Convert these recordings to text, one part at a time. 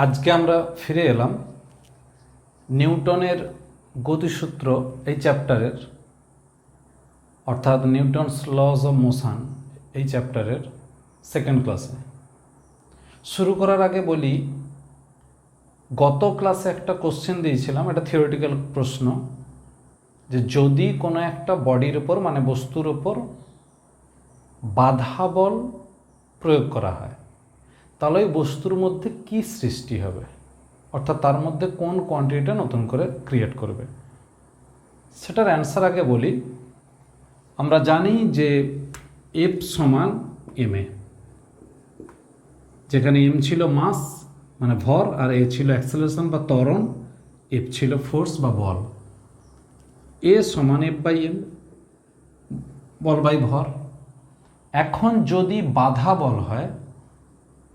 আজকে আমরা ফিরে এলাম নিউটনের গতিসূত্র এই চ্যাপ্টারের, অর্থাৎ নিউটনস লজ অফ মোশন এই চ্যাপ্টারের সেকেন্ড ক্লাসে। শুরু করার আগে বলি, গত ক্লাসে একটা কোশ্চেন দিয়েছিলাম, এটা থিওরিটিক্যাল প্রশ্ন, যে যদি কোনো একটা বডির ওপর মানে বস্তুর ওপর বাধা বল প্রয়োগ করা হয় তাহলে ওই বস্তুর মধ্যে কি সৃষ্টি হবে, অর্থাৎ তার মধ্যে কোন কোয়ান্টিটিটা নতুন করে ক্রিয়েট করবে। সেটার অ্যান্সার আগে বলি, আমরা জানি যে এফ সমান এম এ, যেখানে এম ছিল মাস মানে ভর, আর এ ছিল অ্যাক্সেলারেশন বা ত্বরণ, এফ ছিল ফোর্স বা বল। এ সমান এফ বাই এম, বল বাই ভর। এখন যদি বাধা বল হয়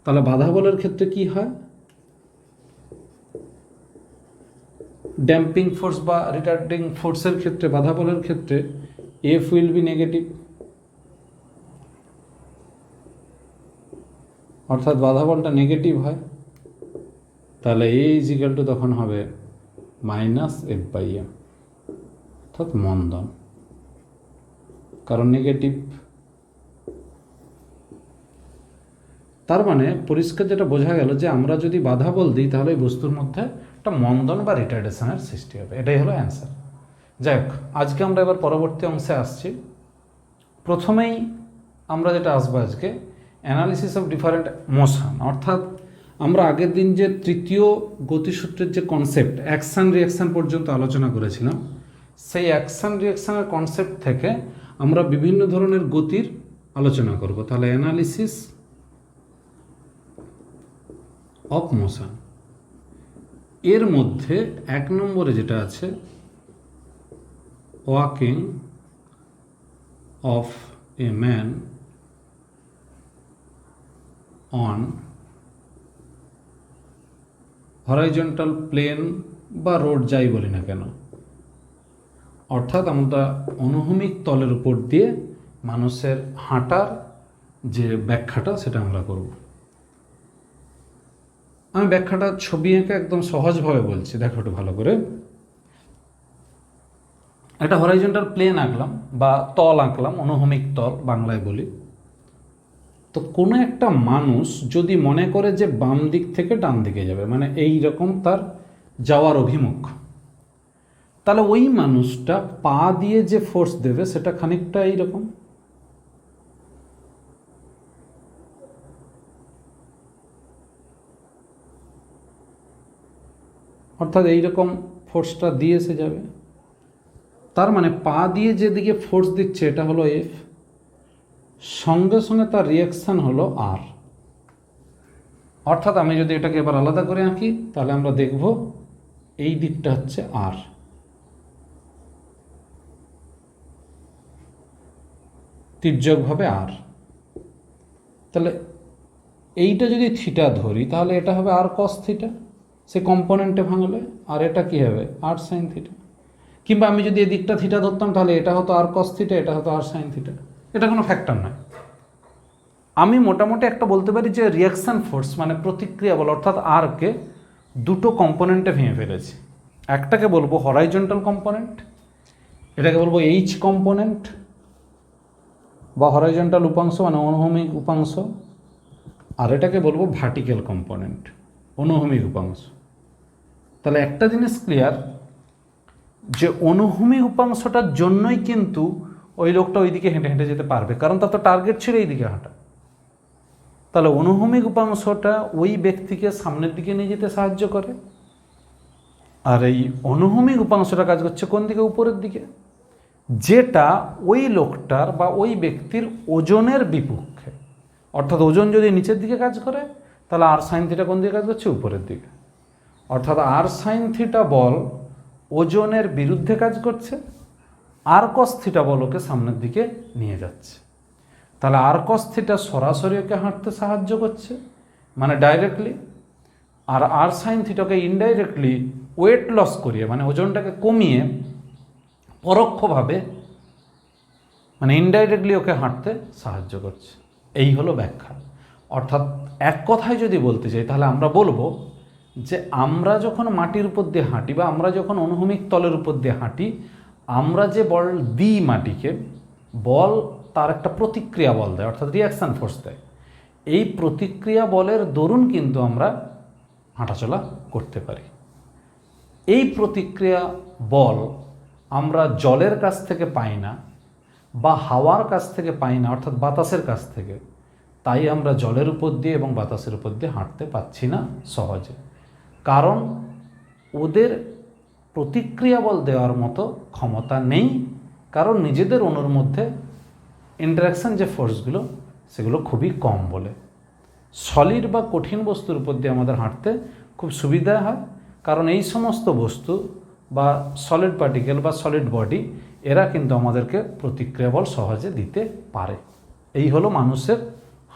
তাহলে বাধা বলের ক্ষেত্রে কি হয়, ড্যাম্পিং ফোর্স বা রিটার্ডিং ফোর্সের ক্ষেত্রে, বাধা বলের ক্ষেত্রে এফ উইল বি নেগেটিভ, অর্থাৎ বাধা বলটা নেগেটিভ হয়। তাহলে এ ইজিক্যাল টু তখন হবে মাইনাস এফ বাই এম, অর্থাৎ মন্দন, কারণ নেগেটিভ। তার মানে পরিষ্কার যেটা বোঝা গেল যে আমরা যদি বাধা বল দিই তাহলে এই বস্তুর মধ্যে একটা মন্দন বা রিটার্ডেশনের সৃষ্টি হবে। এটাই হলো অ্যান্সার। যাই হোক, আজকে আমরা এবার পরবর্তী অংশে আসছি। প্রথমেই আমরা যেটা আসবো আজকে, অ্যানালিসিস অফ ডিফারেন্ট মোশন, অর্থাৎ আমরা আগের দিন যে তৃতীয় গতিসূত্রের যে কনসেপ্ট অ্যাকশন রিয়াকশান পর্যন্ত আলোচনা করেছিলাম, সেই অ্যাকশন রিয়াকশানের কনসেপ্ট থেকে আমরা বিভিন্ন ধরনের গতির আলোচনা করব। তাহলে অ্যানালিসিস অফ মোশন, এর মধ্যে এক নম্বরে যেটা আছে walking of a man on horizontal plane বা রোড যাই বলি না কেন, অর্থাৎ আমরা অনুভূমিক তলের উপর দিয়ে মানুষের হাঁটার যে ব্যাখ্যাটা সেটা আমরা করব। আমি ব্যাখ্যাটা ছবি এঁকে একদম সহজভাবে বলছি, দেখো একটু ভালো করে। একটা হরাইজন্টাল প্লেন আঁকলাম বা তল আঁকলাম, অনুভূমিক তল বাংলায় বলি। তো কোনো একটা মানুষ যদি মনে করে যে বাম দিক থেকে ডান দিকে যাবে, মানে এই রকম তার যাওয়ার অভিমুখ, তাহলে ওই মানুষটা পা দিয়ে যে ফোর্স দেবে সেটা খানিকটা এইরকম, অর্থাৎ এইরকম ফোর্সটা দিয়ে এসে যাবে। তার মানে পা দিয়ে যেদিকে ফোর্স দিচ্ছে এটা হলো এফ, সঙ্গে সঙ্গে তার রিয়াকশান হলো আর। অর্থাৎ আমি যদি এটাকে এবার আলাদা করে আঁকি তাহলে আমরা দেখব এই দিকটা হচ্ছে আর, তির্যকভাবে আর। তাহলে এইটা যদি থিটা ধরি তাহলে এটা হবে আর কস থিটা, সে কম্পোনেন্টে ভাঙলে, আর এটা কি হবে আর সাইন থিটা। কিংবা আমি যদি এই দিকটা থিটা ধরতাম তাহলে এটা হতো আর কস থিটা, এটা হতো আর সাইন থিটা। এটা কোনো ফ্যাক্টর নয়। আমি মোটামুটি একটা বলতে পারি যে রিয়াকশান ফোর্স মানে প্রতিক্রিয়া বল, অর্থাৎ আরকে দুটো কম্পোনেন্টে ভেঙে ফেলেছি। একটাকে বলবো হরাইজন্টাল কম্পোনেন্ট, এটাকে বলবো এইচ কম্পোনেন্ট বা হরাইজন্টাল উপাংশ মানে অনুভূমিক উপাংশ, আর এটাকে বলবো ভার্টিক্যাল কম্পোনেন্ট, অনুভূমিক উপাংশ। তাহলে একটা জিনিস ক্লিয়ার, যে অনুভূমিক উপাংশটার জন্যই কিন্তু ওই লোকটা ওইদিকে হেঁটে হেঁটে যেতে পারবে, কারণ তার তো টার্গেট ছিল এইদিকে হাঁটা। তাহলে অনুভূমিক উপাংশটা ওই ব্যক্তিকে সামনের দিকে নিয়ে যেতে সাহায্য করে, আর এই অনুভূমিক উপাংশটা কাজ করছে কোন দিকে, উপরের দিকে, যেটা ওই লোকটার বা ওই ব্যক্তির ওজনের বিপক্ষে। অর্থাৎ ওজন যদি নিচের দিকে কাজ করে তাহলে আর সাইন থিটা কোন দিকে কাজ করছে, উপরের দিকে। অর্থাৎ আর সাইন থিটা বল ওজনের বিরুদ্ধে কাজ করছে, আর কস থিটা বল ওকে সামনের দিকে নিয়ে যাচ্ছে। তাহলে আর কস থিটা সরাসরি ওকে হাঁটতে সাহায্য করছে মানে ডাইরেক্টলি, আর আর সাইন থিটাকে ইনডাইরেক্টলি ওয়েট লস করিয়ে মানে ওজনটাকে কমিয়ে পরোক্ষভাবে মানে ইনডাইরেক্টলি ওকে হাঁটতে সাহায্য করছে। এই হলো ব্যাখ্যা। অর্থাৎ এক কথায় যদি বলতে চাই তাহলে আমরা বলবো যে আমরা যখন মাটির উপর দিয়ে হাঁটি বা আমরা যখন অনুভূমিক তলের উপর দিয়ে হাঁটি, আমরা যে বল দিই মাটিকে, বল তার একটা প্রতিক্রিয়া বল দেয়, অর্থাৎ রিয়াকশান ফোর্স দেয়। এই প্রতিক্রিয়া বলের দরুন কিন্তু আমরা হাঁটাচলা করতে পারি। এই প্রতিক্রিয়া বল আমরা জলের কাছ থেকে পাই না বা হাওয়ার কাছ থেকে পাই না, অর্থাৎ বাতাসের কাছ থেকে। তাই আমরা জলের উপর দিয়ে এবং বাতাসের উপর দিয়ে হাঁটতে পারছি না সহজে, কারণ ওদের প্রতিক্রিয়া বল দেওয়ার মতো ক্ষমতা নেই, কারণ নিজেদের অণুর মধ্যে ইন্টারাকশান যে ফোর্সগুলো সেগুলো খুবই কম বলে। সলিড বা কঠিন বস্তুর উপর দিয়ে আমাদের হাঁটতে খুব সুবিধা হয়, কারণ এই সমস্ত বস্তু বা সলিড পার্টিকেল বা সলিড বডি এরা কিন্তু আমাদেরকে প্রতিক্রিয়া বল সহজে দিতে পারে। এই হলো মানুষের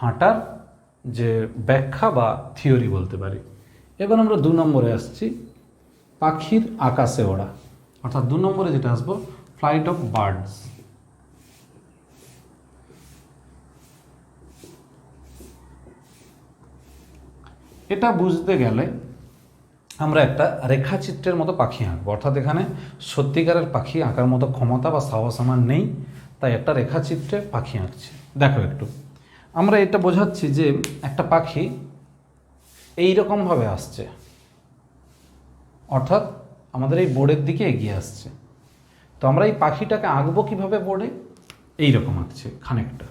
হাঁটার যে ব্যাখ্যা বা থিওরি বলতে পারি। এবার আমরা 2 নম্বরে আসছি, পাখির আকাশে ওড়া, অর্থাৎ 2 নম্বরে যেটা আসবো, ফ্লাইট অফ বার্ডস। এটা বুঝতে গেলে আমরা একটা রেখাচিত্রের মতো পাখি আঁকবো, অর্থাৎ এখানে সত্যিকারের পাখি আঁকার মতো ক্ষমতা বা সাহস আমার নেই, তাই একটা রেখাচিত্রে পাখি আঁকছি। দেখো একটু, আমরা এটা বোঝাচ্ছি যে একটা পাখি এইরকমভাবে আসছে, অর্থাৎ আমাদের এই বোর্ডের দিকে এগিয়ে আসছে। তো আমরা এই পাখিটাকে আঁকবো কীভাবে বোর্ডে, এইরকম আঁকছে খানিকটা।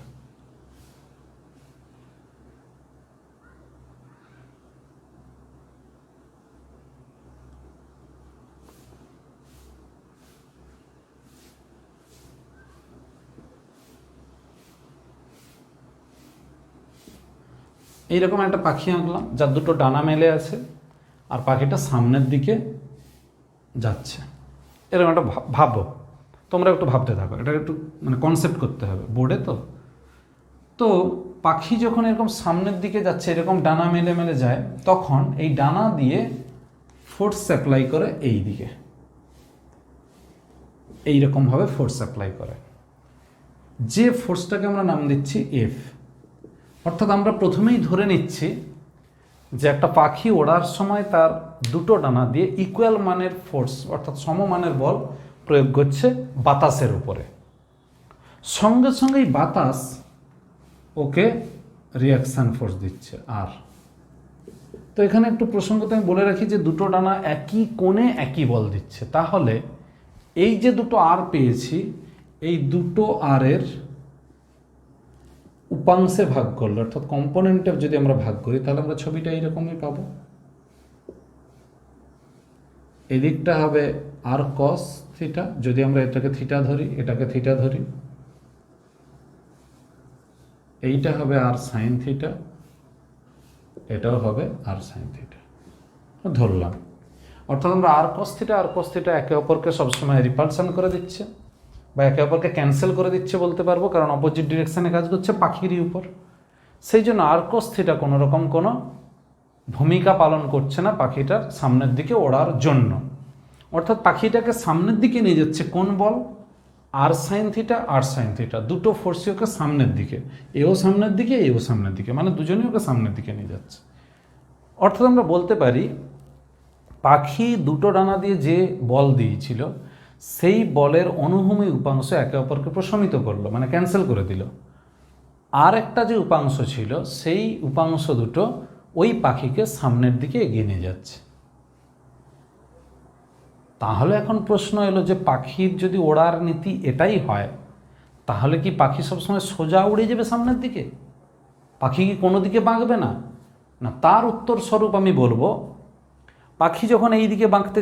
এইরকম একটা পাখি আঁকলাম যার 2টো ডানা মেলে আছে আর পাখিটা সামনের দিকে যাচ্ছে। এরকম একটা ভাবো, তোমরা একটু ভাবতে থাকো, এটা একটু মানে কনসেপ্ট করতে হবে বোর্ডে। তো পাখি যখন এরকম সামনের দিকে যাচ্ছে, এরকম ডানা মেলে মেলে যায়, তখন এই ডানা দিয়ে ফোর্স অ্যাপ্লাই করে এই দিকে, এইরকমভাবে ফোর্স অ্যাপ্লাই করে। যে ফোর্সটাকে আমরা নাম দিচ্ছি এফ। অর্থাৎ আমরা প্রথমেই ধরে নিচ্ছি যে একটা পাখি ওড়ার সময় তার 2টো ডানা দিয়ে ইকুয়াল মানের ফোর্স, অর্থাৎ সমমানের বল প্রয়োগ করছে বাতাসের উপরে। সঙ্গে সঙ্গেই বাতাস ওকে রিয়াকশান ফোর্স দিচ্ছে আর। তো এখানে একটু প্রসঙ্গত আমি বলে রাখি যে 2টো ডানা একই কোণে একই বল দিচ্ছে। তাহলে এই যে 2টো আর পেয়েছি, এই 2টো আরের উপাংশে ভাগ করলে, অর্থাৎ কম্পোনেন্টে যদি আমরা ভাগ করি, তাহলে আমরা ছবিটা এইরকমই পাবো। এদিকটা হবে আর কস থিটা, যদি আমরা এটাকে থিটা ধরি, এটাকে থিটা ধরি। এইটা হবে আর সাইন থিটা, এটাও হবে আর সাইন থিটা ধরলাম। অর্থাৎ আমরা আর কস থিটা একে অপরকে সবসময় রিপালশন করে দিচ্ছে বা একে অপরকে ক্যান্সেল করে দিচ্ছে বলতে পারবো, কারণ অপোজিট ডিরেকশানে কাজ করছে পাখিরই উপর। সেই জন্য আর কস থিটা কোনো রকম কোনো ভূমিকা পালন করছে না পাখিটার সামনের দিকে ওড়ার জন্য। অর্থাৎ পাখিটাকে সামনের দিকে নিয়ে যাচ্ছে কোন বল, আর সাইন থিটা, 2টো ফোর্সই ওকে সামনের দিকে, এও সামনের দিকে এও সামনের দিকে, মানে দুজনেই ওকে সামনের দিকে নিয়ে যাচ্ছে। অর্থাৎ আমরা বলতে পারি পাখি 2টো ডানা দিয়ে যে বল দিয়েছিল সেই বলের অনুভূমি উপাংশ একে অপরকে প্রশমিত করলো, মানে ক্যান্সেল করে দিল। আর একটা যে উপাংশ ছিল সেই উপাংশ 2টো ওই পাখিকে সামনের দিকে এগিয়ে নিয়ে যাচ্ছে। তাহলে এখন প্রশ্ন এলো যে পাখির যদি ওড়ার নীতি এটাই হয়, তাহলে কি পাখি সবসময় সোজা উড়ে যাবে সামনের দিকে? পাখি কি কোনো দিকে বাঁকবে না? না, তার উত্তর স্বরূপ আমি বলবো, পাখি যখন এই দিকে বাঁকতে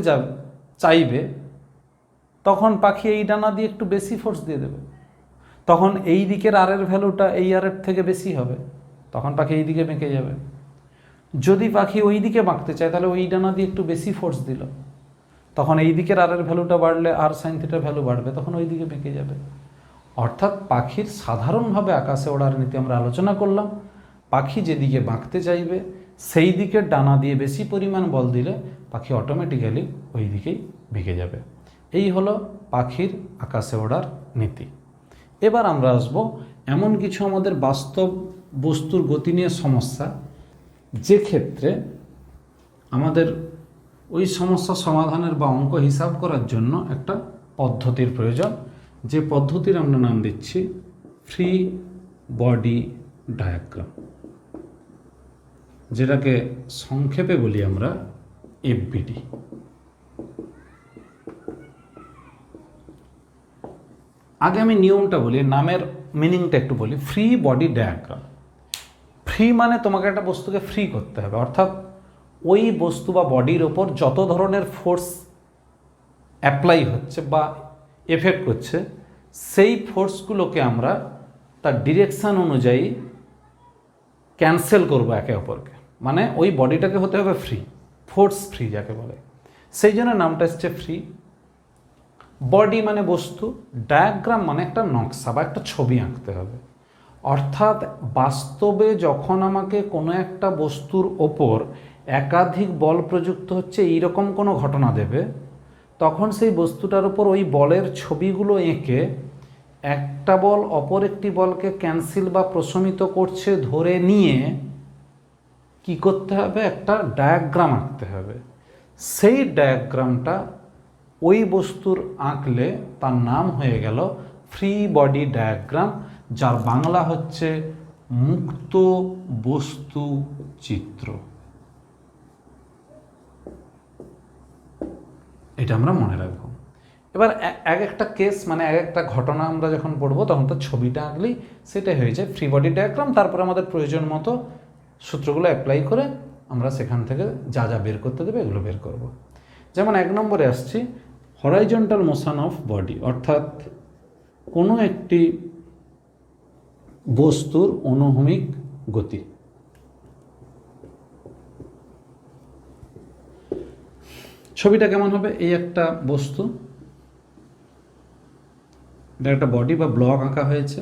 চাইবে, তখন পাখি এই ডানা দিয়ে একটু বেশি ফোর্স দিয়ে দেবে। তখন এই দিকের আরের ভ্যালুটা এই আরের থেকে বেশি হবে, তখন পাখি এই দিকে বেঁকে যাবে। যদি পাখি ওই দিকে বাঁকতে চায়, তাহলে ওই ডানা দিয়ে একটু বেশি ফোর্স দিল, তখন এই দিকের আরের ভ্যালুটা বাড়লে আর সাইন থিটার ভ্যালু বাড়বে, তখন ওই দিকে বেঁকে যাবে। অর্থাৎ পাখির সাধারণভাবে আকাশে ওড়ার নীতি আমরা আলোচনা করলাম। পাখি যেদিকে বাঁকতে চাইবে সেই দিকের ডানা দিয়ে বেশি পরিমাণ বল দিলে পাখি অটোমেটিক্যালি ওই দিকেই বেঁকে যাবে। এই হলো পাখির আকাশে ওড়ার নীতি। এবার আমরা আসব এমন কিছু আমাদের বাস্তব বস্তুর গতি নিয়ে সমস্যা, যে ক্ষেত্রে আমাদের ওই সমস্যা সমাধানের বা অঙ্ক হিসাব করার জন্য একটা পদ্ধতির প্রয়োজন, যে পদ্ধতির আমরা নাম দিচ্ছি ফ্রি বডি ডায়াগ্রাম, যেটাকে সংক্ষেপে বলি আমরা এফবিডি। আগে আমি নিয়মটা বলি, নামের মিনিংটা একটু বলি। ফ্রি বডি ডায়াগ্রাম, ফ্রি মানে তোমাকে একটা বস্তুকে ফ্রি করতে হবে, অর্থাৎ ওই বস্তু বা বডির ওপর যত ধরনের ফোর্স অ্যাপ্লাই হচ্ছে বা এফেক্ট করছে, সেই ফোর্সগুলোকে আমরা তার ডিরেকশান অনুযায়ী ক্যান্সেল করবো একে অপরকে। মানে ওই বডিটাকে হতে হবে ফ্রি, ফোর্স ফ্রি যাকে বলে, সেই জন্য নামটা এসছে ফ্রি। বডি মানে বস্তু, ডায়াগ্রাম মানে একটা নকশা বা একটা ছবি আঁকতে হবে। অর্থাৎ বাস্তবে যখন আমাকে কোনো একটা বস্তুর ওপর একাধিক বল প্রযুক্ত হচ্ছে এইরকম কোনো ঘটনা দেবে, তখন সেই বস্তুটার উপর ওই বলের ছবিগুলো এঁকে একটা বল অপর একটি বলকে ক্যান্সেল বা প্রশমিত করছে ধরে নিয়ে কি করতে হবে, একটা ডায়াগ্রাম আঁকতে হবে। সেই ডায়াগ্রামটা ওই বস্তুর আঁকলে তার নাম হয়ে গেল ফ্রি বডি ডায়াগ্রাম, যার বাংলা হচ্ছে মুক্ত বস্তু চিত্র। এটা আমরা মনে রাখবো। এবার এক একটা কেস মানে এক একটা ঘটনা আমরা যখন পড়বো তখন তো ছবিটা আঁকলেই সেটাই হয়ে যায় ফ্রি বডি ডায়াগ্রাম। তারপরে আমাদের প্রয়োজন মতো সূত্রগুলো অ্যাপ্লাই করে আমরা সেখান থেকে যা যা বের করতে দেবে এগুলো বের করব। যেমন 1 নম্বরে আসছি হরাইজন্টাল মোশন অফ বডি, অর্থাৎ কোনো একটি বস্তুর অনুভূমিক গতি। ছবিটা কেমন হবে, এই একটা বস্তু, এটা একটা বডি বা ব্লক আঁকা হয়েছে,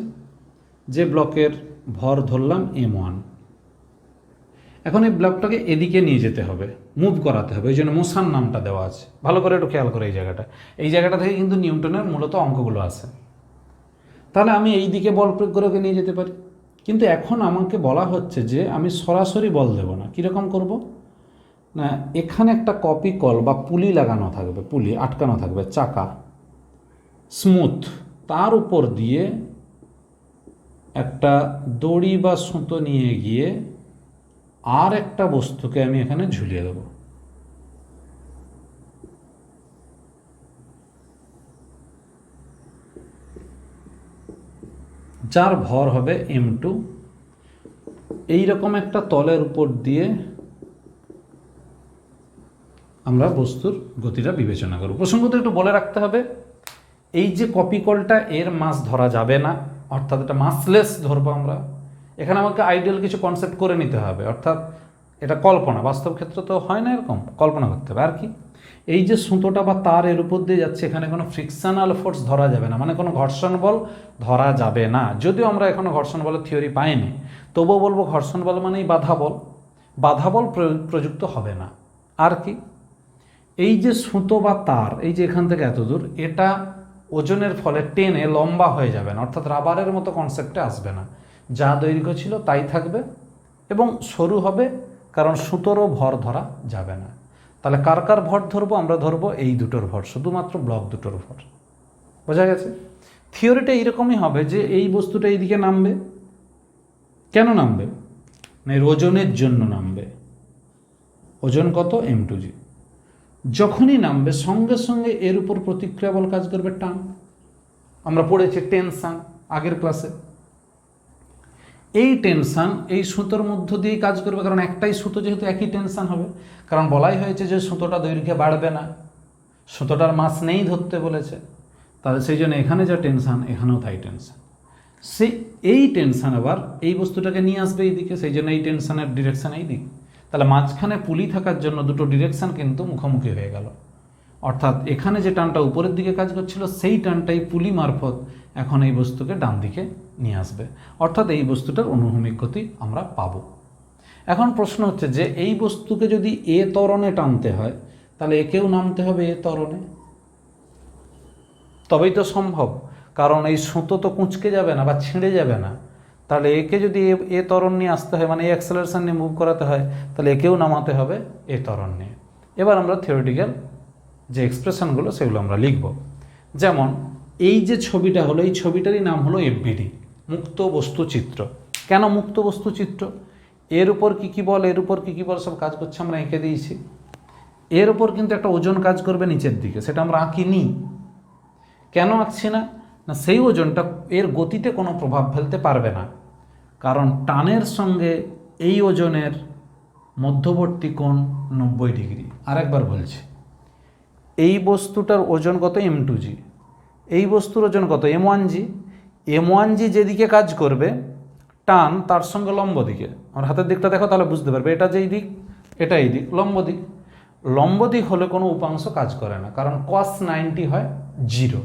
যে ব্লকের ভর ধরলাম m1। এখন এই ব্লকটাকে এদিকে নিয়ে যেতে হবে, মুভ করাতে হবে, ওই জন্য মোশন নামটা দেওয়া আছে। ভালো করে একটু খেয়াল করে এই জায়গাটা থেকে কিন্তু নিউটনের মূলত অঙ্কগুলো আসে। তাহলে আমি এই দিকে বল প্রয়োগ করে ওকে নিয়ে যেতে পারি, কিন্তু এখন আমাকে বলা হচ্ছে যে আমি সরাসরি বল দেব না। কীরকম করব না, এখানে একটা কপি কল বা পুলি লাগানো থাকবে, পুলি আটকানো থাকবে, চাকা স্মুথ, তার উপর দিয়ে একটা দড়ি বা সুতো নিয়ে গিয়ে আর একটা বস্তুকে আমি এখানে ঝুলিয়ে দেব। যার ভর হবে m2। এইরকম একটা তলের উপর দিয়ে আমরা বস্তুর গতিটা বিবেচনা করব। প্রসঙ্গত একটু বলে রাখতে হবে, এই যে কপি কলটা এর মাস ধরা যাবে না, অর্থাৎ এটা মাসলেস ধরবো আমরা। এখানে আমাকে আইডিয়াল কিছু কনসেপ্ট করে নিতে হবে, অর্থাৎ এটা কল্পনা, বাস্তব ক্ষেত্রে তো হয় না এরকম, কল্পনা করতে হবে। আর কি, এই যে সুতোটা বা তার এর উপর দিয়ে যাচ্ছে, এখানে কোনো ফ্রিকশনাল ফোর্স ধরা যাবে না, মানে কোনো ঘর্ষণ বল ধরা যাবে না। যদিও আমরা এখনো ঘর্ষণ বলের থিওরি পাইনি, তবুও বলবো ঘর্ষণ বল মানেই বাধা বল, বাধা বল প্রযুক্ত হবে না। আর কি, এই যে সুতো বা তার, এই যে এখান থেকে এত দূর, এটা ওজনের ফলে টেনে লম্বা হয়ে যাবে না, অর্থাৎ রাবারের মতো কনসেপ্টে আসবে না, যা দৈর্ঘ্য ছিল তাই থাকবে এবং সরু হবে, কারণ সুতোরও ভর ধরা যাবে না। তাহলে কার কার ভর ধরবো, আমরা ধরবো এই দুটোর ভর, শুধুমাত্র ব্লক দুটোর ভর। বোঝা গেছে? থিওরিটা এইরকমই হবে যে এই বস্তুটা এইদিকে নামবে। কেন নামবে না, এর ওজনের জন্য নামবে। ওজন কত, m2g। যখনই নামবে সঙ্গে সঙ্গে এর উপর প্রতিক্রিয়া বল কাজ করবে, টান। আমরা পড়েছি টেনশন আগের ক্লাসে। এই টেনশন এই সুতোর মধ্য দিয়েই কাজ করবে, কারণ একটাই সুতো যেহেতু একই টেনশন হবে, কারণ বলাই হয়েছে যে সুতোটা দৈর্ঘ্যে বাড়বে না, সুতোটার মাস নেই ধরতে বলেছে। তাহলে সেই জন্য এখানে যা টেনশন এখানেও তাই টেনশন। এই টেনশন আবার এই বস্তুটাকে নিয়ে আসবে এইদিকে, সেই জন্য এই টেনশনের ডিরেকশন এই দিক। তাহলে মাঝখানে পুলি থাকার জন্য দুটো ডিরেকশন কিন্তু মুখোমুখি হয়ে গেল, অর্থাৎ এখানে যে টানটা উপরের দিকে কাজ করছিল সেই টানটাই পুলি মারফত এখন এই বস্তুকে ডান দিকে নিয়ে আসবে, অর্থাৎ এই বস্তুটার অনুভূমিক গতি আমরা পাবো। এখন প্রশ্ন হচ্ছে যে এই বস্তুকে যদি এ ত্বরণে টানতে হয়, তাহলে একেও নামতে হবে এ ত্বরণে, তবেই তো সম্ভব। কারণ এই সুতো তো কুঁচকে যাবে না বা ছিঁড়ে যাবে না, তাহলে একে যদি এ ত্বরণ নিয়ে আসতে হয়, মানে এ অ্যাক্সেলারেশন নিয়ে মুভ করাতে হয়, তাহলে একেও নামাতে হবে এ ত্বরণ নিয়ে। এবার আমরা থিওরিটিক্যাল যে এক্সপ্রেশনগুলো সেগুলো আমরা লিখব। যেমন এই যে ছবিটা হলো, এই ছবিটারই নাম হলো এফবিডি, মুক্ত বস্তু চিত্র। কেন মুক্ত বস্তু চিত্র? এর উপর কী কী বল, এর উপর কী কী বল সব কাজ করছে আমরা এঁকে দিয়েছি। এর উপর কিন্তু একটা ওজন কাজ করবে নিচের দিকে, সেটা আমরা আঁকিনি। কেন আঁকছি না? না, সেই ওজনটা এর গতিতে কোনো প্রভাব ফেলতে পারবে না, কারণ টানের সঙ্গে এই ওজনের মধ্যবর্তী কোণ 90 ডিগ্রি। আরেকবার বলছি, এই বস্তুটার ওজন কত? m2g। এই বস্তুর ওজন কত? m1g। m1g যেদিকে কাজ করবে টান তার সঙ্গে লম্ব দিকে, আমার হাতের দিকটা দেখো তাহলে বুঝতে পারবে, এটা যেই দিক এটা এই দিক, লম্ব দিক। লম্ব দিক হলে কোনো উপাংশ কাজ করে না, কারণ cos 90 হয় 0।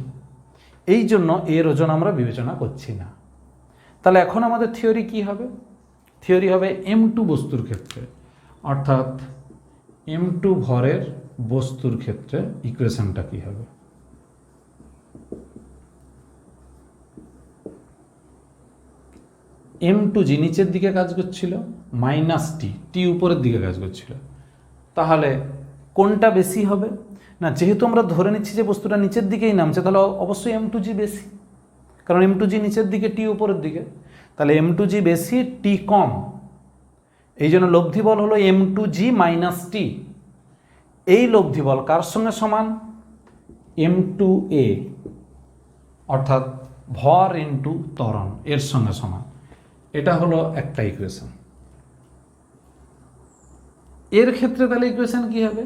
এই জন্য এর ওজন আমরা বিবেচনা করছি না। তাহলে এখন আমাদের থিওরি কি হবে? থিওরি হবে m2 বস্তুর ক্ষেত্রে, অর্থাৎ m2 ভরের বস্তুর ক্ষেত্রে ইকুয়েশনটা কি হবে? m2g নিচের দিকে কাজ করছিল, মাইনাস টি উপরের দিকে কাজ করছিল। তাহলে কোনটা বেশি হবে? না, যেহেতু আমরা ধরে নিচ্ছি যে বস্তুটা নিচের দিকেই নামছে, তাহলে অবশ্যই m2g বেশি, কারণ m2g নিচের দিকে, টি উপরের দিকে। তাহলে m2g বেশি, টি কম। এই জন্য লব্ধি বল হলো m2g মাইনাস টি। এই লব্ধি বল কার সঙ্গে সমান? m2a, অর্থাৎ ভর ইন্টু ত্বরণ, এর সঙ্গে সমান। এটা হলো একটা ইকুয়েশন। এর ক্ষেত্রে তাহলে ইকুয়েশন কি হবে?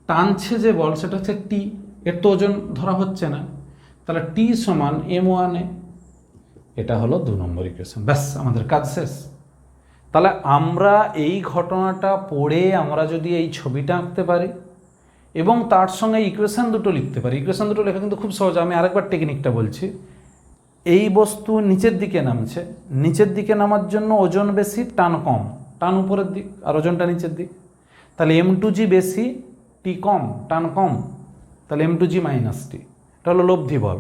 টানছে যে বল সেটা হচ্ছে টি, এর তো ওজন ধরা হচ্ছে না, তাহলে টি সমান m1a। এটা হলো 2 নম্বর ইকুয়েশন। ব্যাস, আমাদের কাজ শেষ। তাহলে আমরা এই ঘটনাটা পড়ে আমরা যদি এই ছবিটা আঁকতে পারি এবং তার সঙ্গে ইকুয়েশন দুটো লিখতে পারি। ইকুয়েশন দুটো লেখা কিন্তু খুব সহজ। আমি আরেকবার টেকনিকটা বলছি। এই বস্তু নিচের দিকে নামছে, নিচের দিকে নামার জন্য ওজন বেশি, টান কম। টান উপরের দিক আর ওজনটা নিচের দিক, তাহলে m2g বেশি, টি কম, টান কম, তাহলে m2g মাইনাস টি। এটা হলো লব্ধি বল।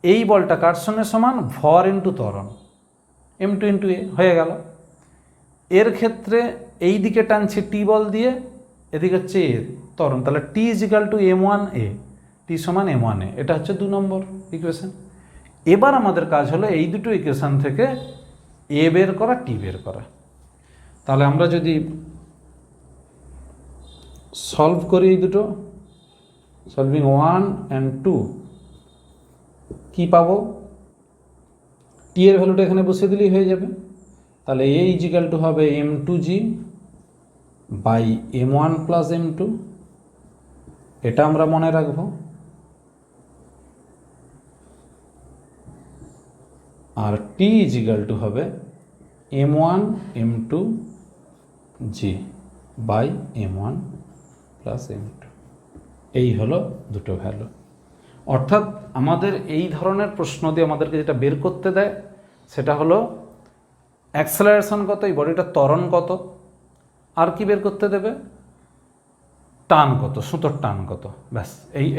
এই বলটা কার সঙ্গে সমান? ভর ইন্টু ত্বরণ, m2 ইন্টু a হয়ে গেল। এর ক্ষেত্রে এই দিকে টানছে টি বল দিয়ে, এদিকে হচ্ছে এ ত্বরণ, তাহলে টি ইজিক্যাল টু m1a, টি সমান m1a। এটা হচ্ছে 2 নম্বর ইকুয়েশন। এবার আমাদের কাজ হলো এই দুটো ইকুয়েশন থেকে এ বের করা, টি বের করা। তাহলে আমরা যদি সলভ করি এই দুটো, সলভিং 1 and 2, কি পাবো? টি এর ভ্যালুটা এখানে বসে দিলেই হয়ে যাবে। তাহলে এ ইজিক্যাল টু হবে m2g by m1 plus m2, এটা আমরা মনে রাখবো। আর টি ইজিক্যাল টু হবে m1 m2g by m1 plus m2। এই হলো দুটো ভ্যালু। অর্থাৎ আমাদের এই ধরনের প্রশ্ন দিয়ে আমাদেরকে যেটা বের করতে দেয় সেটা হলো অ্যাক্সেলারেশন কত, এই বডিটার ত্বরণ কত, আর কি বের করতে দেবে? টান কত, সুতোর টান কত। ব্যাস,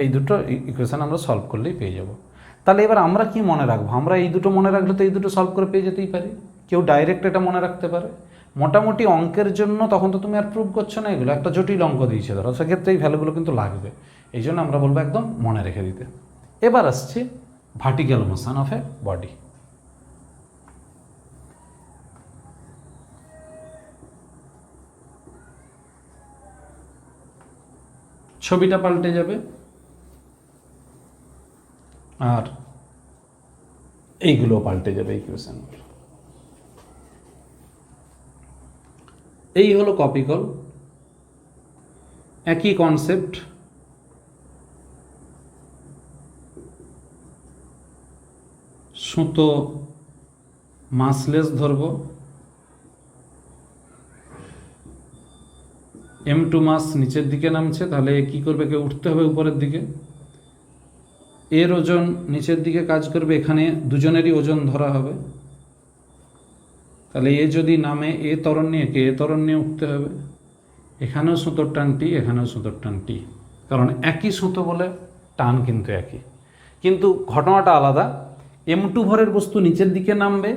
এই দুটো ইকুয়েশন আমরা সলভ করলেই পেয়ে যাব। তাহলে এবার আমরা কি মনে রাখবো? আমরা এই দুটো মনে রাখলে তো এই দুটো সলভ করে পেয়ে যেতেই পারি। কেউ ডাইরেক্ট এটা মনে রাখতে পারে। মোটামুটি অঙ্কের জন্য তখন তো তুমি আর প্রুভ করছো না, এগুলো একটা জটিল অঙ্ক দিয়েছে ধরো, সেক্ষেত্রে এই ভ্যালুগুলো কিন্তু লাগবে। এই জন্য আমরা বলবো একদম মনে রেখে দিতে। এবার আসছে vertical motion of A body. ছবিটা পাল্টে যাবে আর এইগুলো পাল্টে যাবে ইকুয়েশনগুলো। এই হলো কপিকল, একই কনসেপ্ট। সুতো মাসলেস ধরবো, m2 মাস নিচের দিকে নামছে, তাহলে কি করবে? কে উঠতে হবে উপরের দিকে। এর ওজন নিচের দিকে কাজ করবে, এখানে দুজনেরই ওজন ধরা হবে। তাহলে এ যদি নামে এ ত্বরণ নিয়ে, কে এ ত্বরণ নিয়ে উঠতে হবে। এখানেও সুতোর টান টি, এখানেও সুতোর টান টি, কারণ একই সুতো বলে টান কিন্তু একই। কিন্তু ঘটনাটা আলাদা। m2 ভরের বস্তু নিচের দিকে নামবে,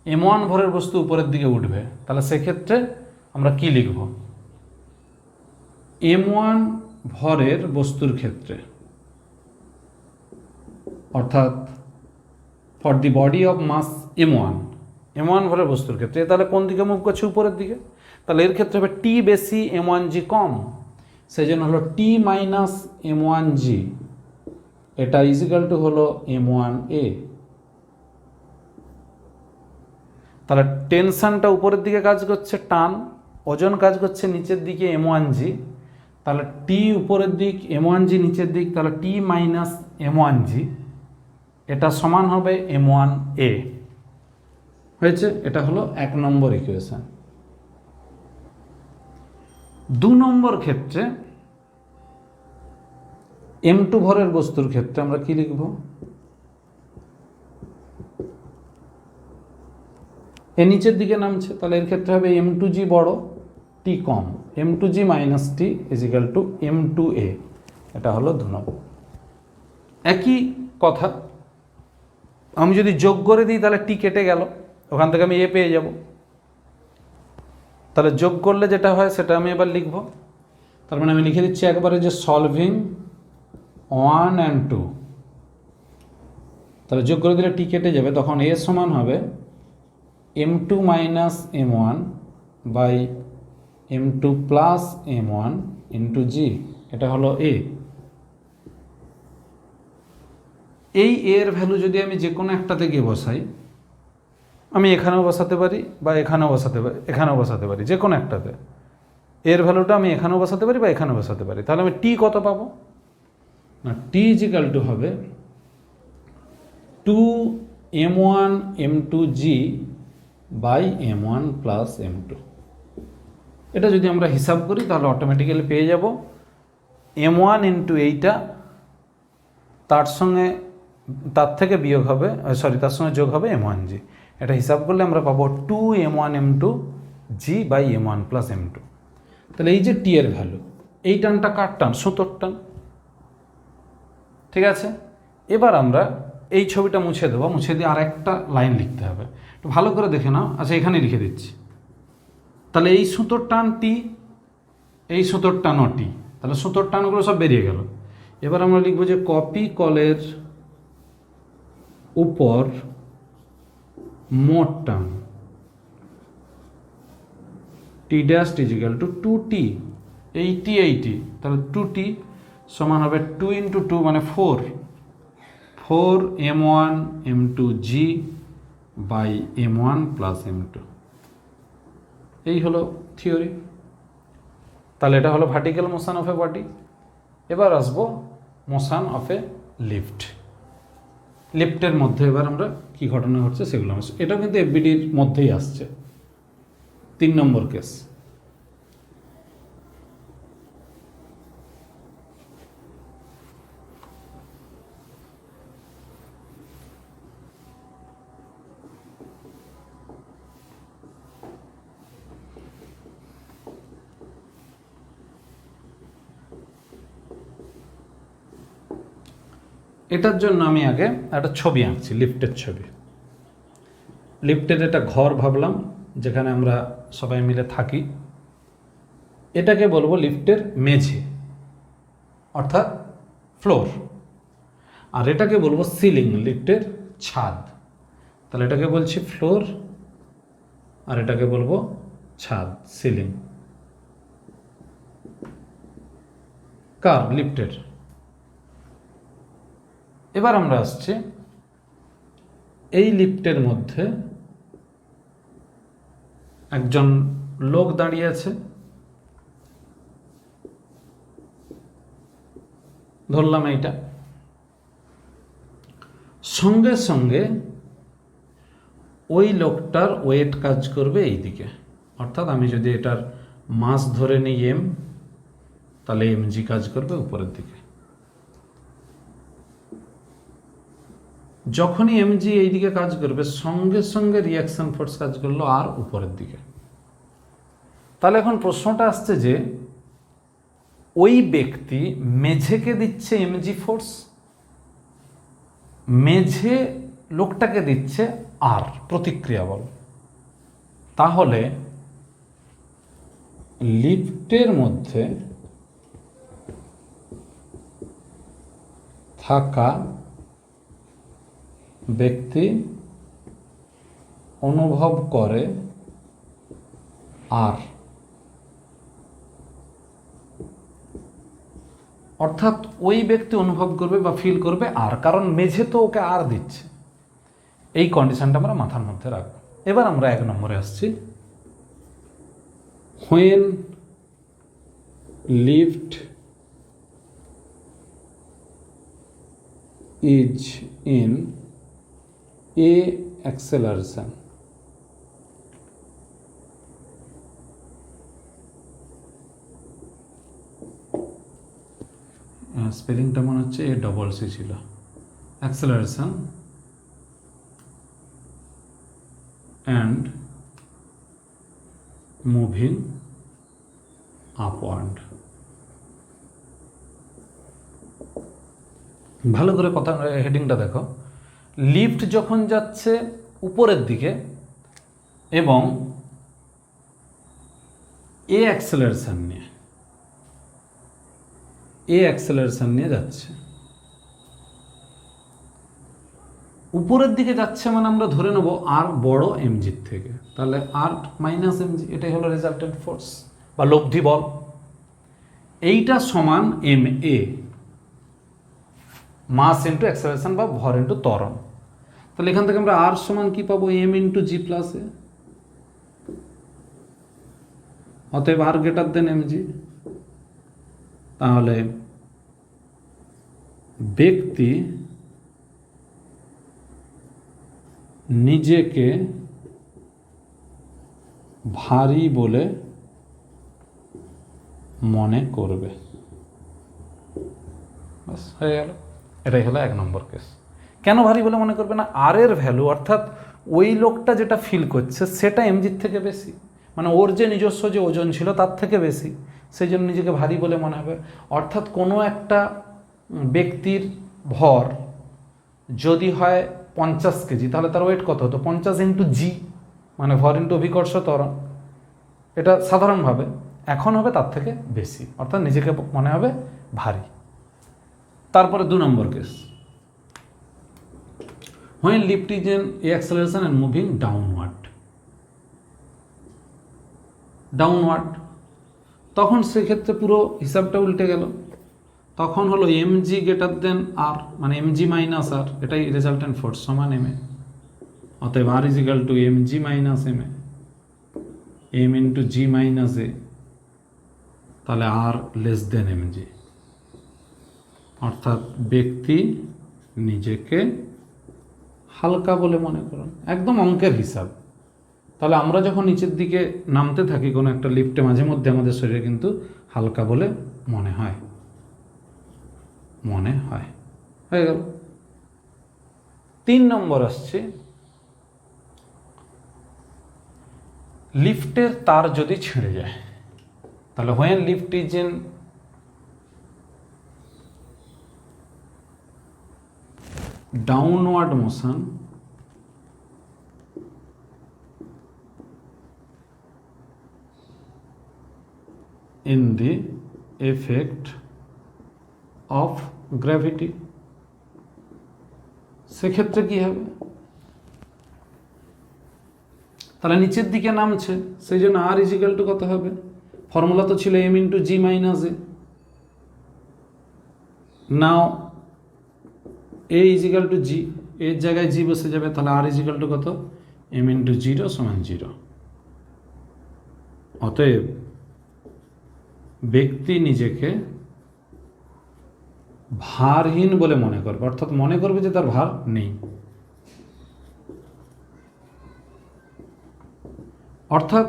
m1 ভরের বস্তু উপরের দিকে উঠবে, তাহলে সেক্ষেত্রে আমরা কি লিখব? m1 ভরের বস্তুর ক্ষেত্রে, অর্থাৎ for the body of mass m1 ভরের বস্তুর ক্ষেত্রে, তাহলে কোন দিকে মুভ করছে? উপরের দিকে। তাহলে এর ক্ষেত্রে হবে টি বেশি m1g কম, সেই জন্য হলো টি মাইনাস m1g, এটা ইজিক্যাল টু হলো m1a। তাহলে টেনশনটা উপরের দিকে কাজ করছে টান, ওজন কাজ করছে নিচের দিকে m1g, তাহলে টি উপরের দিক m1g নিচের দিক, তাহলে টি মাইনাস m1g, এটা সমান হবে m1a। হয়েছে? এটা হলো 1 নম্বর ইকুয়েশন। 2 নম্বর ক্ষেত্রে m2 ভরের বস্তুর ক্ষেত্রে আমরা কি লিখব? এ নিচের দিকে নামছে, তাহলে এর ক্ষেত্রে হবে m2g বড়, টি কম, m2g মাইনাস টি ইজিক্যাল টু m2a। এটা হলো 2 নম্বর। একই কথা আমি যদি যোগ করে দিই তাহলে টি কেটে গেল, ওখান থেকে আমি এ পেয়ে যাব। তাহলে যোগ করলে যেটা হয় সেটা আমি এবার লিখব। তার মানে আমি লিখে দিচ্ছি একবারে যে সলভিং 1 and 2, তাহলে যোগ করে দিলে টি কেটে যাবে, তখন এ সমান হবে m2 minus m1 by m2 plus m1 into G, এটা হলো এ। এই এর ভ্যালু যদি আমি যে কোনো একটাতে গিয়ে বসাই, আমি এখানেও বসাতে পারি বা এখানেও বসাতে পারি, যে কোনো একটাতে এর ভ্যালুটা আমি এখানেও বসাতে পারি বা এখানেও বসাতে পারি। তাহলে আমি টি কত পাবো? না, টি ইজিক্যাল টু হবে 2m1 m2g by m1 plus m2। এটা যদি আমরা হিসাব করি তাহলে অটোমেটিক্যালি পেয়ে যাব m1 ইন্টু এইটা, তার থেকে বিয়োগ হবে, তার সঙ্গে যোগ হবে m1g। এটা হিসাব করলে আমরা পাবো 2m1 m2g by m1 plus m2। তাহলে এই যে টি এর ভ্যালু, এই টানটা কার টান? সুতোর টান। ঠিক আছে, এবার আমরা এই ছবিটা মুছে দেবো, মুছে দিয়ে আর একটা লাইন লিখতে হবে, একটু ভালো করে দেখে নাও। আচ্ছা, এখানে লিখে দিচ্ছি। তাহলে এই সুতোর টান টি, এই সুতোর টানও টি, তাহলে সুতোর টানগুলো সব বেরিয়ে গেল। এবার আমরা লিখবো যে কপি কলের উপর মোট টান টি ড্যাশ ইজিক্যাল টু 2t, এইটি, তাহলে 2t সমান হবে 2 ইন্টু 2 মানে 4 m1 m2g by m1 plus m2। এই হলো থিওরি। তাহলে এটা হলো vertical motion of A body. এবার আসবো মোশন অফ এ লিফট। লিফটের মধ্যে এবার আমরা কি ঘটনা ঘটছে সেগুলো এটাও কিন্তু এফবিডির মধ্যেই আসছে। 3 নম্বর কেস। এটার জন্য আমি আগে একটা ছবি আঁকছি, লিফটের ছবি। লিফটের একটা ঘর ভাবলাম যেখানে আমরা সবাই মিলে থাকি। এটাকে বলবো লিফটের মেঝে অর্থাৎ ফ্লোর, আর এটাকে বলবো সিলিং, লিফটের ছাদ। তাহলে এটাকে বলছি ফ্লোর আর এটাকে বলবো ছাদ, সিলিং। কার? লিফটের। এবার আমরা আসছি এই লিফটের মধ্যে একজন লোক দাঁড়িয়ে আছে, ধরলাম এইটা। সঙ্গে সঙ্গে ওই লোকটার ওয়েট কাজ করবে এই দিকে, অর্থাৎ আমি যদি এটার মাস ধরে নিই m, তাহলে mg কাজ করবে উপরের দিকে। যখনই mg এই দিকে কাজ করবে সঙ্গে সঙ্গে রিয়াকশন ফোর্স কাজ করলো আর উপরের দিকে। তাহলে এখন প্রশ্নটা আসছে যে ওই ব্যক্তি মেঝেকে দিচ্ছে mg ফোর্স, মেঝে লোকটাকে দিচ্ছে আর প্রতিক্রিয়া বল। তাহলে লিফটের মধ্যে থাকা ব্যক্তি অনুভব করে আর, অর্থাৎ ওই ব্যক্তি অনুভব করবে বা ফিল করবে আর, কারণ মেঝে তো ওকে আর দিচ্ছে। এই কন্ডিশনটা আমরা মাথার মধ্যে রাখবো। এবার আমরা 1 নম্বরে আসছি। when lift is in a acceleration, স্পেলিংটা মনে হচ্ছে এ ডবল সি ছিল, অ্যাক্সেলারেশন অ্যান্ড মুভিং আপওয়ার্ড। ভালো করে কথা হেডিংটা দেখো। লিফট যখন যাচ্ছে উপরের দিকে এবং এ অ্যাক্সেলারেশন নিয়ে যাচ্ছে, উপরের দিকে যাচ্ছে মানে আমরা ধরে নেব আর বড় এমজির থেকে, তাহলে আর মাইনাস এমজি, এটাই হলো রেজাল্টেন্ট ফোর্স বা লব্ধি বল। এইটা সমান এম এ, মাস ইন্টু অ্যাক্সেলারেশন বা ভর ইন্টু ত্বরণ। তাহলে এখান থেকে আমরা আর সমান কি পাবো, এম ইন্টু জি প্লাস এ, অতএব আর গ্রেটার দেন এমজি। তাহলে ব্যক্তি নিজেকে ভারী বলে মনে করবে। বাস হয়ে গেল, এটাই হলো 1 নম্বর কেস। কেন ভারী বলে মনে করবে না, আর এর ভ্যালু অর্থাৎ ওই লোকটা যেটা ফিল করছে সেটা এমজির থেকে বেশি, মানে ওর যে নিজস্ব যে ওজন ছিল তার থেকে বেশি, সেই জন্য নিজেকে ভারী বলে মনে হবে। অর্থাৎ কোনো একটা ব্যক্তির ভর যদি হয় 50 কেজি, তাহলে তার ওয়েট কত হতো, 50 ইন্টু জি, মানে ভর ইন্টু অভিকর্ষ ত্বরণ। এটা সাধারণভাবে, এখন হবে তার থেকে বেশি, অর্থাৎ নিজেকে মনে হবে ভারী। তারপরে 2 number case, when lift is in a acceleration and moving downward, তখন সেক্ষেত্রে পুরো হিসাবটা উল্টে গেল। তখন হলো এমজি গ্রেটার দেন আর, মানে এমজি মাইনাস আর, এটাই রেজাল্টেন্ট ফোর্স সমান এম এ। অতএব R is equal to M G minus M A, M into G minus A, তাহলে আর লেস দেন এমজি। অর্থাৎ ব্যক্তি নিজেকে হালকা বলে মনে করুন, একদম অঙ্কের হিসাব। তাহলে আমরা যখন নিচের দিকে নামতে থাকি কোনো একটা লিফটে, মাঝে মধ্যে আমাদের শরীরে কিন্তু হালকা বলে মনে হয় হয়ে গেল। 3 নম্বর আসছে, লিফটের তার যদি ছিঁড়ে যায়, তাহলে when lift is in downward motion in the effect of gravity, সেক্ষেত্রে কি হবে, তাহলে নিচের দিকে নামছে, সেই জন্য আর ইজিক্যাল টু কত হবে, ফর্মুলা তো ছিল এম ইন্টু জি মাইনাস এ, নাও এ ইজিক্যাল টু জি, এর জায়গায় জি বসে যাবে, তাহলে আর ইজিক্যাল টু কত, এম ইন্টু 0 সমান 0। অতএব ব্যক্তি নিজেকে ভারহীন বলে মনে করবে, অর্থাৎ মনে করবে যে তার ভার নেই। অর্থাৎ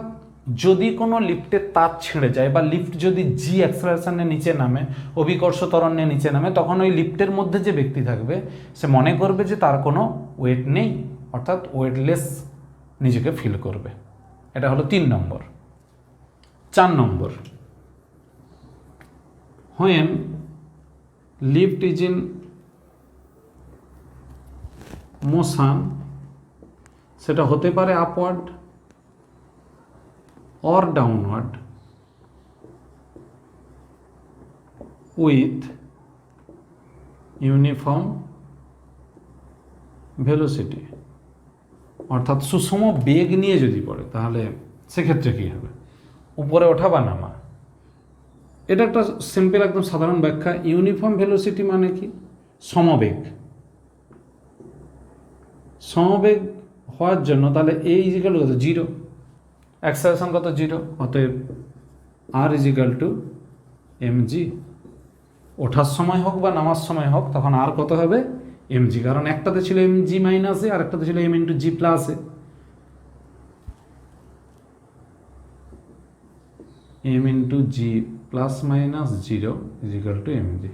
যদি কোনো লিফটের তার ছিঁড়ে যায় বা লিফট যদি জি অ্যাক্সেলারেশনে নিচে নামে, অভিকর্ষ ত্বরণ নিয়ে নিচে নামে, তখন ওই লিফটের মধ্যে যে ব্যক্তি থাকবে সে মনে করবে যে তার কোনো ওয়েট নেই, অর্থাৎ ওয়েটলেস নিজেকে ফিল করবে। এটা হলো 3 নম্বর। 4 নম্বর, when lift is in motion, সেটা হতে পারে upward or downward with uniform velocity, অর্থাৎ সুষম বেগ নিয়ে যদি পড়ে তাহলে সেক্ষেত্রে কী হবে, উপরে ওঠা বা নামা। এটা একটা সিম্পল একদম সাধারণ ব্যাখ্যা। ইউনিফর্ম ভেলোসিটি মানে কি? সমবেগ। সমবেগ হওয়ার জন্য তাহলে এই ইজিক্যাল কত, জিরো, অ্যাক্সেলারেশন কত, জিরো, অতএব আর ইজিক্যাল টু mg। ওঠার সময় হোক বা নামার সময় হোক তখন আর কত হবে, mg, কারণ একটাতে ছিল mg মাইনাস এ আর একটাতে ছিল m into g plus a. m into g plus minus zero equal to mg,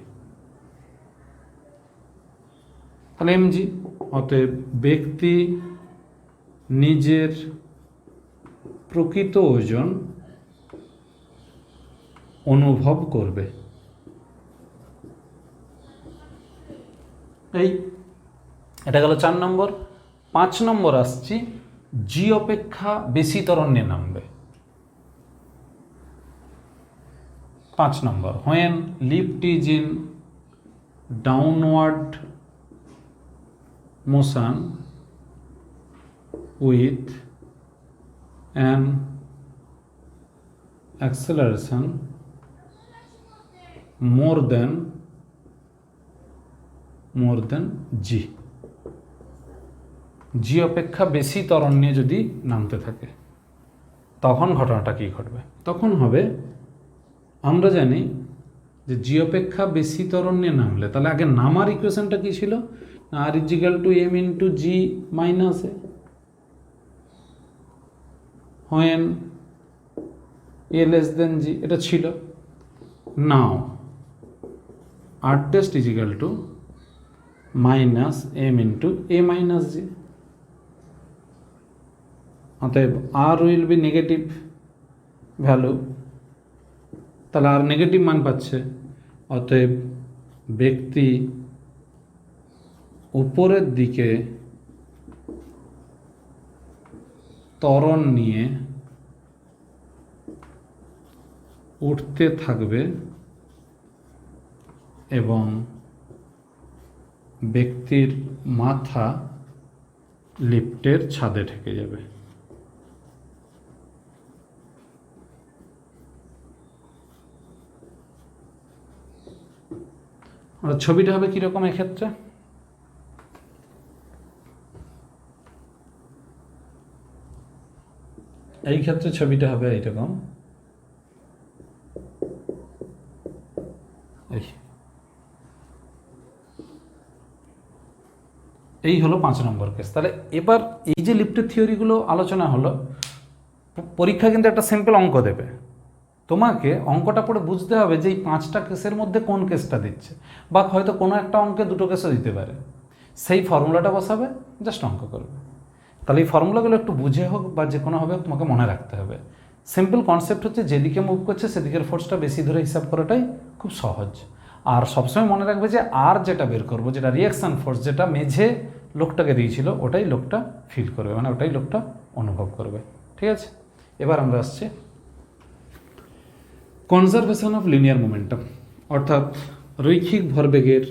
তাহলে mg। অতএব ব্যক্তি নিজের প্রকৃত ওজন অনুভব করবে। এই এটা গেল 4 নম্বর। 5 নম্বর আসছি, জি অপেক্ষা বেশি ত্বরণ নিয়ে নামবে। 5 নম্বর, when lift is in downward motion with an acceleration more than g, জি অপেক্ষা বেশি ত্বরণ নিয়ে যদি নামতে থাকে তখন ঘটনাটা কি ঘটবে? তখন হবে, আমরা জানি যে জি অপেক্ষা বেশি ত্বরণ নিয়ে নামলে তাহলে আগে নামার ইকুয়েশনটা কি ছিল, R is equal to M into G minus A, when A less than G, এটা ছিল। নাও আর টেস্ট is equal to minus M into A minus G, অতএব R will be negative value, তাহলে আর নেগেটিভ মান পাচ্ছে। অতএব ব্যক্তি উপরের দিকে ত্বরণ নিয়ে উঠতে থাকবে এবং ব্যক্তির মাথা লিফটের ছাদে ঠেকে যাবে। আর ছবিটা হবে কিরকম এক্ষেত্রে? এই ক্ষেত্রে ছবিটা হবে এইরকম, এই হলো 5 নম্বর কেস। তাহলে এবার এই যে লিফটের থিওরিগুলো আলোচনা হলো, পরীক্ষা কিন্তু একটা সিম্পল অঙ্ক দেবে, তোমাকে অঙ্কটা পড়ে বুঝতে হবে যে এই 5টা কেসের মধ্যে কোন কেসটা দিচ্ছে, বা হয়তো কোনো একটা অঙ্কে 2টো কেসও দিতে পারে, সেই ফর্মুলাটা বসাবে, জাস্ট অঙ্ক করবে। তাহলে এই ফর্মুলাগুলো একটু বুঝে হোক বা যে কোনোভাবে তোমাকে মনে রাখতে হবে। সিম্পল কনসেপ্ট হচ্ছে যেদিকে মুভ করছে সেদিকের ফোর্সটা বেশি ধরে হিসাব করাটাই খুব সহজ। আর সবসময় মনে রাখবে যে আর যেটা বের করবো, যেটা রিয়াকশান ফোর্স, যেটা মেঝে লোকটাকে দিয়েছিল ওটাই লোকটা ফিল করবে, মানে ওটাই লোকটা অনুভব করবে। ঠিক আছে, এবার আমরা আসছি কনজারভেশন অফ লিনিয়ার মোমেন্টাম, অর্থাৎ রৈখিক ভরবেগের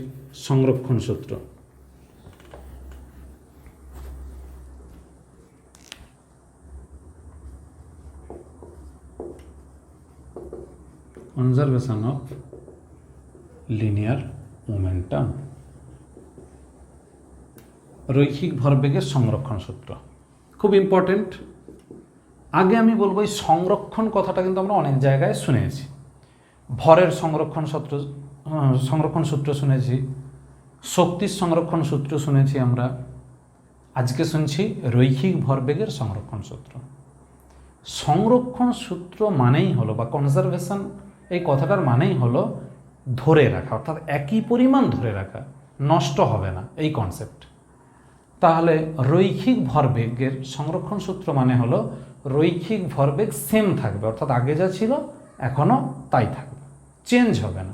সংরক্ষণ সূত্র। কনজারভেশন অফ লিনিয়ার মোমেন্টাম, রৈখিক ভরবেগের সংরক্ষণ সূত্র খুব ইম্পর্টেন্ট। আগে আমি বলবো এই সংরক্ষণ কথাটা কিন্তু আমরা অনেক জায়গায় শুনেছি, ভরের সংরক্ষণ সূত্র শুনেছি, শক্তির সংরক্ষণ সূত্র শুনেছি আমরা, আজকে শুনছি রৈখিক ভরবেগের সংরক্ষণ সূত্র। সংরক্ষণ সূত্র মানেই হলো, বা কনজারভেশন এই কথাটার মানেই হলো ধরে রাখা, অর্থাৎ একই পরিমাণ ধরে রাখা, নষ্ট হবে না, এই কনসেপ্ট। তাহলে রৈখিক ভরবেগের সংরক্ষণ সূত্র মানে হলো রৈখিক ভরবেগ সেম থাকবে, অর্থাৎ আগে যা ছিল এখনও তাই থাকবে, চেঞ্জ হবে না।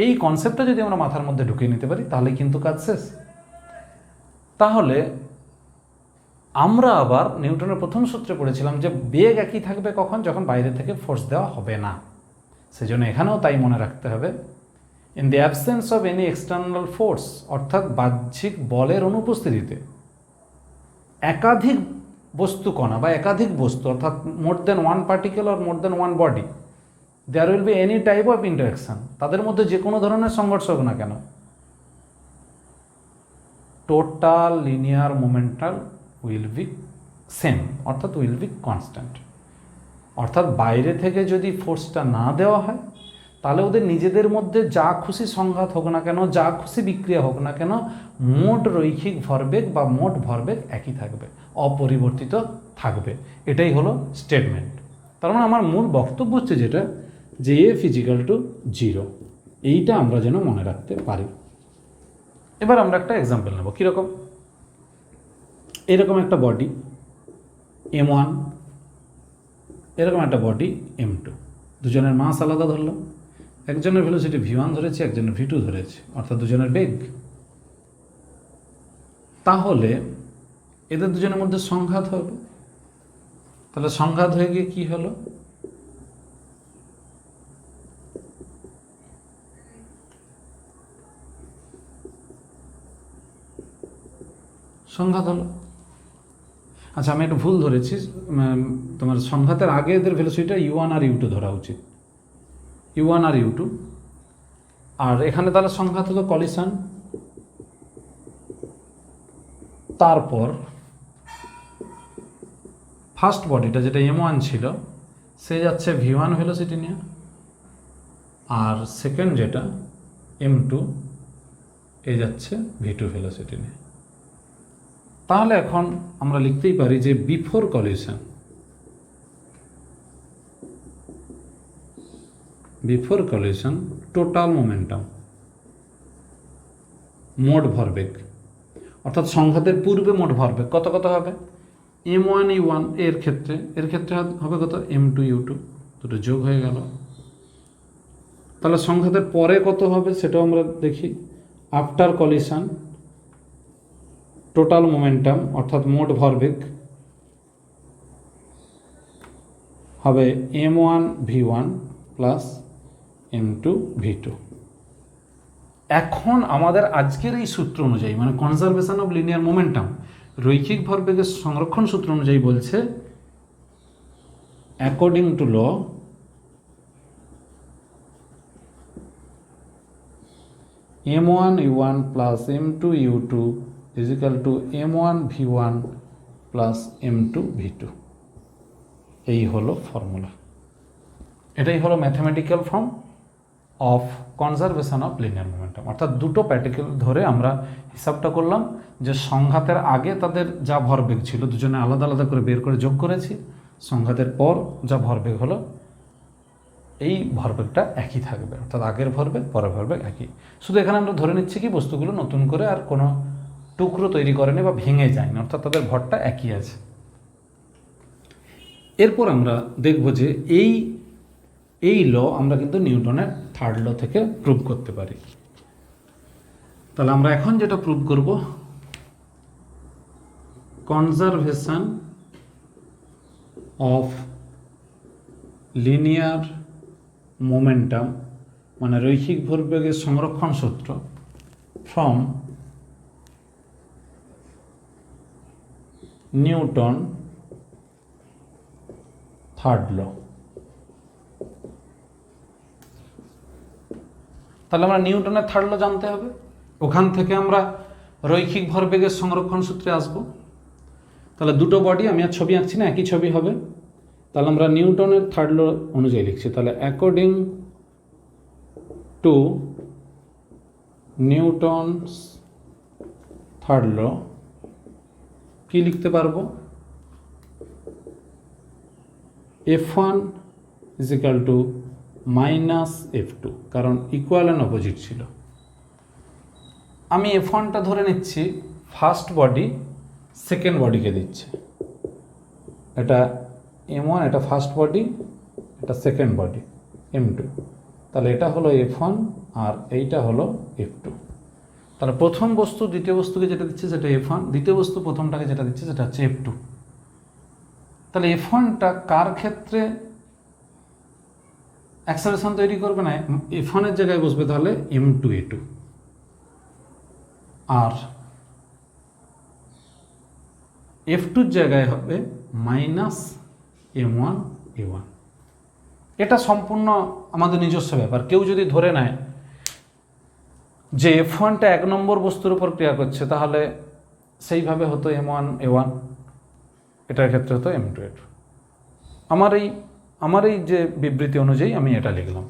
এই কনসেপ্টটা যদি আমরা মাথার মধ্যে ঢুকিয়ে নিতে পারি তাহলে কিন্তু কাজ শেষ। তাহলে আমরা আবার নিউটনের প্রথম সূত্রে পড়েছিলাম যে বেগ একই থাকবে কখন, যখন বাইরে থেকে ফোর্স দেওয়া হবে না। সেজন্য এখানেও তাই মনে রাখতে হবে, in the absence of any external force, অর্থাৎ বাহ্যিক বলের অনুপস্থিতিতে একাধিক বস্তু কণা বা একাধিক বস্তু, অর্থাৎ more than one particle or more than one body, there will be any type of interaction, তাদের মধ্যে যে কোনো ধরনের সংঘর্ষ হোক না কেন, total linear momentum will be same, অর্থাৎ উইল বি কনস্ট্যান্ট। অর্থাৎ বাইরে থেকে যদি ফোর্সটা না দেওয়া হয় তাহলে ওদের নিজেদের মধ্যে যা খুশি সংঘাত হোক না কেন, যা খুশি বিক্রিয়া হোক না কেন, মোট রৈখিক ভরবেগ বা মোট ভরবেগ একই থাকবে, অপরিবর্তিত থাকবে। এটাই হলো স্টেটমেন্ট। তার মানে আমার মূল বক্তব্য হচ্ছে যেটা, যে এফ ইজিক্যাল টু 0, এইটা আমরা যেন মনে রাখতে পারি। এবার আমরা একটা এক্সাম্পল নেব। কীরকম? এরকম একটা বডি M1, এরকম একটা বডি M2, দুজনের মাস আলাদা ধরলাম, একজনের ভেলোসিটি v1 ধরেছি, একজনের v2 ধরেছি, অর্থাৎ দুজনের বেগ। তাহলে এদের দুজনের মধ্যে সংঘাত হবে। তাহলে সংঘাত হয়ে গিয়ে কি হলো? সংঘাত হলো। আচ্ছা, আমি একটু ভুল ধরেছি, তোমার সংঘাতের আগে এদের ভেলোসিটিটা u1 আর u2 ধরা উচিত, u1 আর u2। আর এখানে তাহলে সংঘাত হলো কলিশন। তারপর ফার্স্ট বডিটা যেটা M1 ছিল সে যাচ্ছে v1 ভেলোসিটি নিয়ে, আর সেকেন্ড যেটা M2 এ যাচ্ছে v2 ভেলোসিটি নিয়ে। তাহলে এখন আমরা লিখতেই পারি যে বিফোর কলিশন টোটাল মোমেন্টাম, মোট ভরবেগ, অর্থাৎ সংঘাতের পূর্বে মোট ভরবেগ কত কত হবে? M1 U1 এর ক্ষেত্রে হবে কত? M2 U2, দুটো যোগ হয়ে গেল। তাহলে সংঘাতের পরে কত হবে সেটাও আমরা দেখি। আফটার কলিশন টোটাল মোমেন্টাম অর্থাৎ মোট ভরবেগ হবে M1 V1 plus M2 V2। এখন আমাদের আজকের এই সূত্র অনুযায়ী, মানে কনজারভেশন অফ লিনিয়ার মোমেন্টাম, রৈখিক ভরবেগের সংরক্ষণ সূত্র অনুযায়ী বলছে, according to law M1 U1 plus M2 U2 is equal to M1 V1 plus M2 V2। এই হলো ফর্মুলা, এটাই হলো mathematical form of conservation of linear momentum. অর্থাৎ দুটো পার্টিকেল ধরে আমরা হিসাবটা করলাম যে সংঘাতের আগে তাদের যা ভরবেগ ছিল দুজনে আলাদা আলাদা করে বের করে যোগ করেছি, সংঘাতের পর যা ভরবেগ হলো এই ভরবেগটা একই থাকবে, অর্থাৎ আগের ভরবেগ পরের ভরবেগ একই। শুধু এখানে আমরা ধরে নিচ্ছি কি বস্তুগুলো নতুন করে আর কোনো টুকরো তৈরি করেনি বা ভেঙে যায়নি, অর্থাৎ তাদের ভরটা একই আছে। এরপর আমরা দেখব যে এই ল আমরা কিন্তু নিউটনের থার্ড ল থেকে প্রুভ করতে পারি। তাহলে আমরা এখন যেটা প্রুভ করব, কনজারভেশন অফ লিনিয়ার মোমেন্টাম, মানে রৈখিক ভরবেগের সংরক্ষণ সূত্র, ফ্রম নিউটন থার্ড ল। তাহলে আমরা নিউটনের থার্ড ল জানতে হবে, ওখান থেকে আমরা রৈখিক ভরবেগের সংরক্ষণ সূত্রে আসব। তাহলে দুটো বডি, আমি আর ছবি আঁকছি না, একই ছবি হবে। তাহলে আমরা নিউটনের থার্ড ল অনুযায়ী লিখছি। তাহলে according to Newton's third law কি লিখতে পারবো? F1 is equal to minus F2, কারণ ইকুয়াল অ্যান্ড অপোজিট ছিল। আমি F1টা ধরে নিচ্ছি ফার্স্ট বডি সেকেন্ড বডিকে দিচ্ছে, এটা M1, এটা ফার্স্ট বডি, এটা সেকেন্ড বডি M2। তাহলে এটা হলো F1 আর এইটা হলো F2। তাহলে প্রথম বস্তু দ্বিতীয় বস্তুকে যেটা দিচ্ছে সেটা F1, দ্বিতীয় বস্তু প্রথমটাকে যেটা দিচ্ছে সেটা হচ্ছে F2। তাহলে F1টা কার ক্ষেত্রে অ্যাক্সেলারেশন তৈরি করবে না, F1 এর জায়গায় বসবে তাহলে M2A2, আর F2 জায়গায় হবে -M1A1। এটা সম্পূর্ণ আমাদের নিজস্ব ব্যাপার। কেউ যদি ধরে নেয় যে F1টা 1 নম্বর বস্তুর উপর ক্রিয়া করছে, তাহলে সেইভাবে হতো M1A1, এটার ক্ষেত্রে হতো M2A2। আমার এই যে বিবৃতি অনুযায়ী আমি এটা লিখলাম।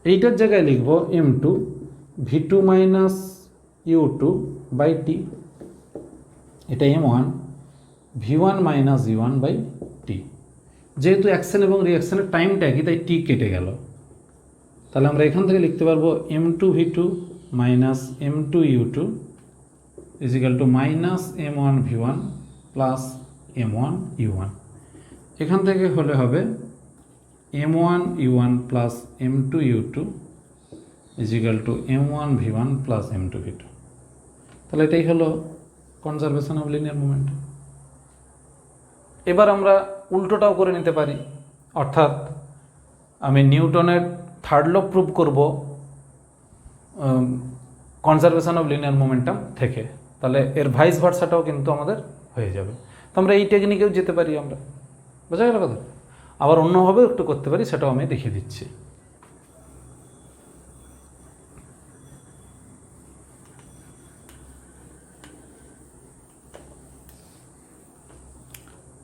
এইটার জায়গায় লিখব M2 V2 - U2/T, এটা M1 V1 - U1/T। যেহেতু অ্যাকশন এবং রিঅ্যাকশনের টাইমটা একই, তাই টি কেটে গেল। তাহলে আমরা এখান থেকে লিখতে পারবো M2 V2 - M2 U2 = -M1 V1 + M1 U1। এখান থেকে হলে হবে M1 U1 + M2 U2 = M1 V1 + M2 V2। তাহলে এটাই হলো কনজারভেশন অফ লিনিয়ার মোমেন্ট। এবার আমরা উল্টোটাও করে নিতে পারি, অর্থাৎ আমি নিউটনের থার্ড ল প্রুভ করব কনজারভেশন অফ লিনিয়ার মোমেন্টাম থেকে, তাহলে এর ভাইস ভার্সাটাও কিন্তু আমাদের হয়ে যাবে। তো আমরা এই টেকনিকেও যেতে পারি, আমরা বোঝা গেল কথা। আবার অন্যভাবেও একটু করতে পারি, সেটাও আমি দেখিয়ে দিচ্ছি।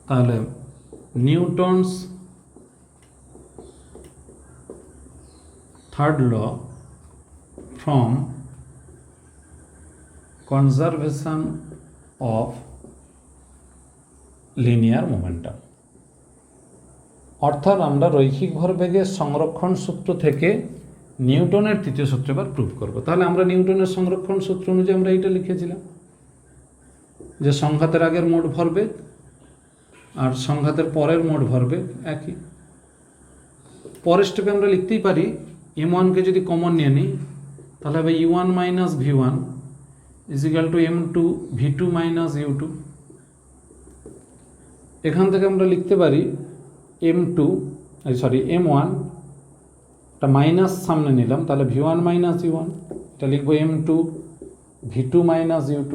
তাহলে Newton's third law from conservation of linear momentum, অর্থাৎ আমরা রৈখিক ভরবেগের সংরক্ষণ সূত্র থেকে নিউটনের তৃতীয় সূত্র এবার প্রুভ করব। তাহলে আমরা নিউটনের সংরক্ষণ সূত্র অনুযায়ী আমরা এইটা লিখেছিলাম যে সংঘাতের আগের মোট ভরবেগ আর সংঘাতের পরের মোট ভরবেগ একই। পরের স্টেপে আমরা লিখতেই পারি M1কে যদি কমন নিয়ে নিই, তাহলে হবে U1 - V1 = M2 V2 - U2। এখান থেকে আমরা লিখতে পারি M1, একটা মাইনাস সামনে নিলাম, তাহলে V1 - U1, এটা লিখবো M2 V2 - U2।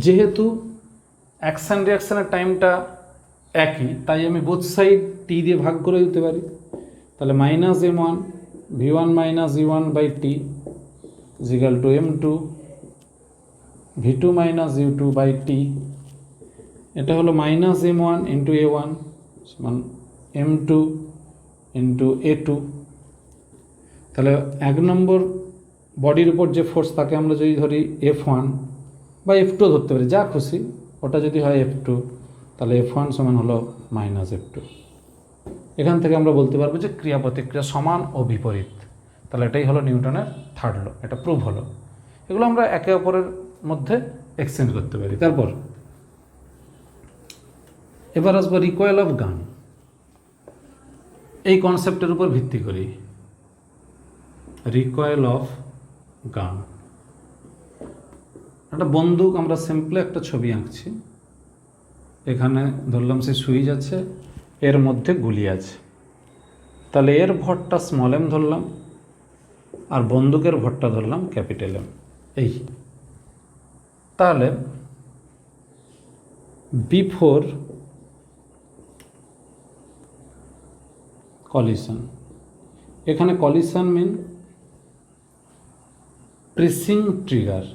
যেহেতু অ্যাকশান রিঅ্যাকশানের টাইমটা একই, তাই আমি বোথ সাইড টি দিয়ে ভাগ করে দিতে পারি। তাহলে -M1 V1 - U1/T = M2 V2 - U2/T। এটা হলো -M1 × A1 সমান M2 × A2। তাহলে 1 নম্বর বডির উপর যে ফোর্স তাকে আমরা যদি ধরি F1 বা F2 ধরতে পারি, যা খুশি, ওটা যদি হয় F2, তাহলে F1 সমান হলো -F2। এখান থেকে আমরা বলতে পারবো যে ক্রিয়া প্রতিক্রিয়া সমান ও বিপরীত। তাহলে এটাই হলো নিউটনের থার্ড ল, এটা প্রুভ হলো। এগুলো আমরা একে অপরের মধ্যে এক্সচেঞ্জ করতে পারি। তারপর এবার আসবো রিকয়েল অফ গান। এই কনসেপ্টের উপর ভিত্তি করি রিকয়েল অফ গান। একটা বন্দুক, আমরা সিম্পলি একটা ছবি আঁকছি। এখানে ধরলাম সে সুইচ আছে, এর মধ্যে গুলি আছে। তাহলে এর ভরটা স্মল m ধরলাম, আর বন্দুকের ভরটা ধরলাম ক্যাপিটাল M। এই তাহলে বিফোর কলিশন, এখানে কলিশন মিন প্রেসিং ট্রিগার,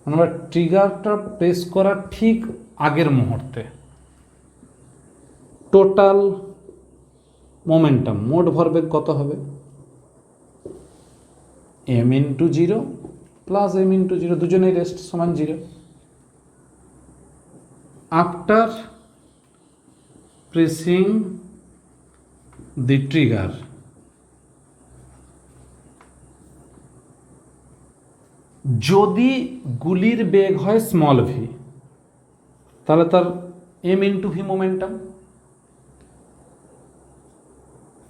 আমরা ট্রিগারটা প্রেস করার ঠিক আগের মুহূর্তে টোটাল মোমেন্টাম, মোট ভরবেগ কত হবে? m × 0 + m × 0, দুজনেই রেস্ট সমান 0। আফটার প্রেসিং দি ট্রিগার, যদি গুলির বেগ হয় স্মল v, তাহলে তার m × v মোমেন্টাম।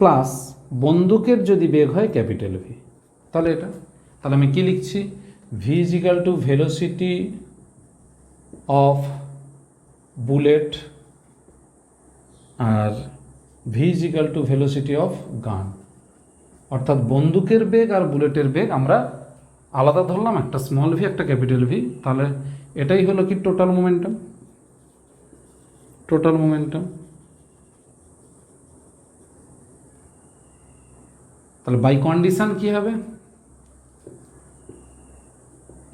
প্লাস বন্দুকের যদি বেগ হয় ক্যাপিটাল ভি, তাহলে এটা, তাহলে আমি কি লিখছি, v is equal to velocity of bullet আর v is equal to velocity of gun. অর্থাৎ বন্দুকের বেগ আর বুলেটের বেগ আমরা আলাদা ধরলাম, একটা স্মল ভি একটা ক্যাপিটাল ভি, তাহলে এটাই হলো কি টোটাল মোমেন্টাম। টোটাল মোমেন্টাম, তাহলে বাই কন্ডিশন কি হবে,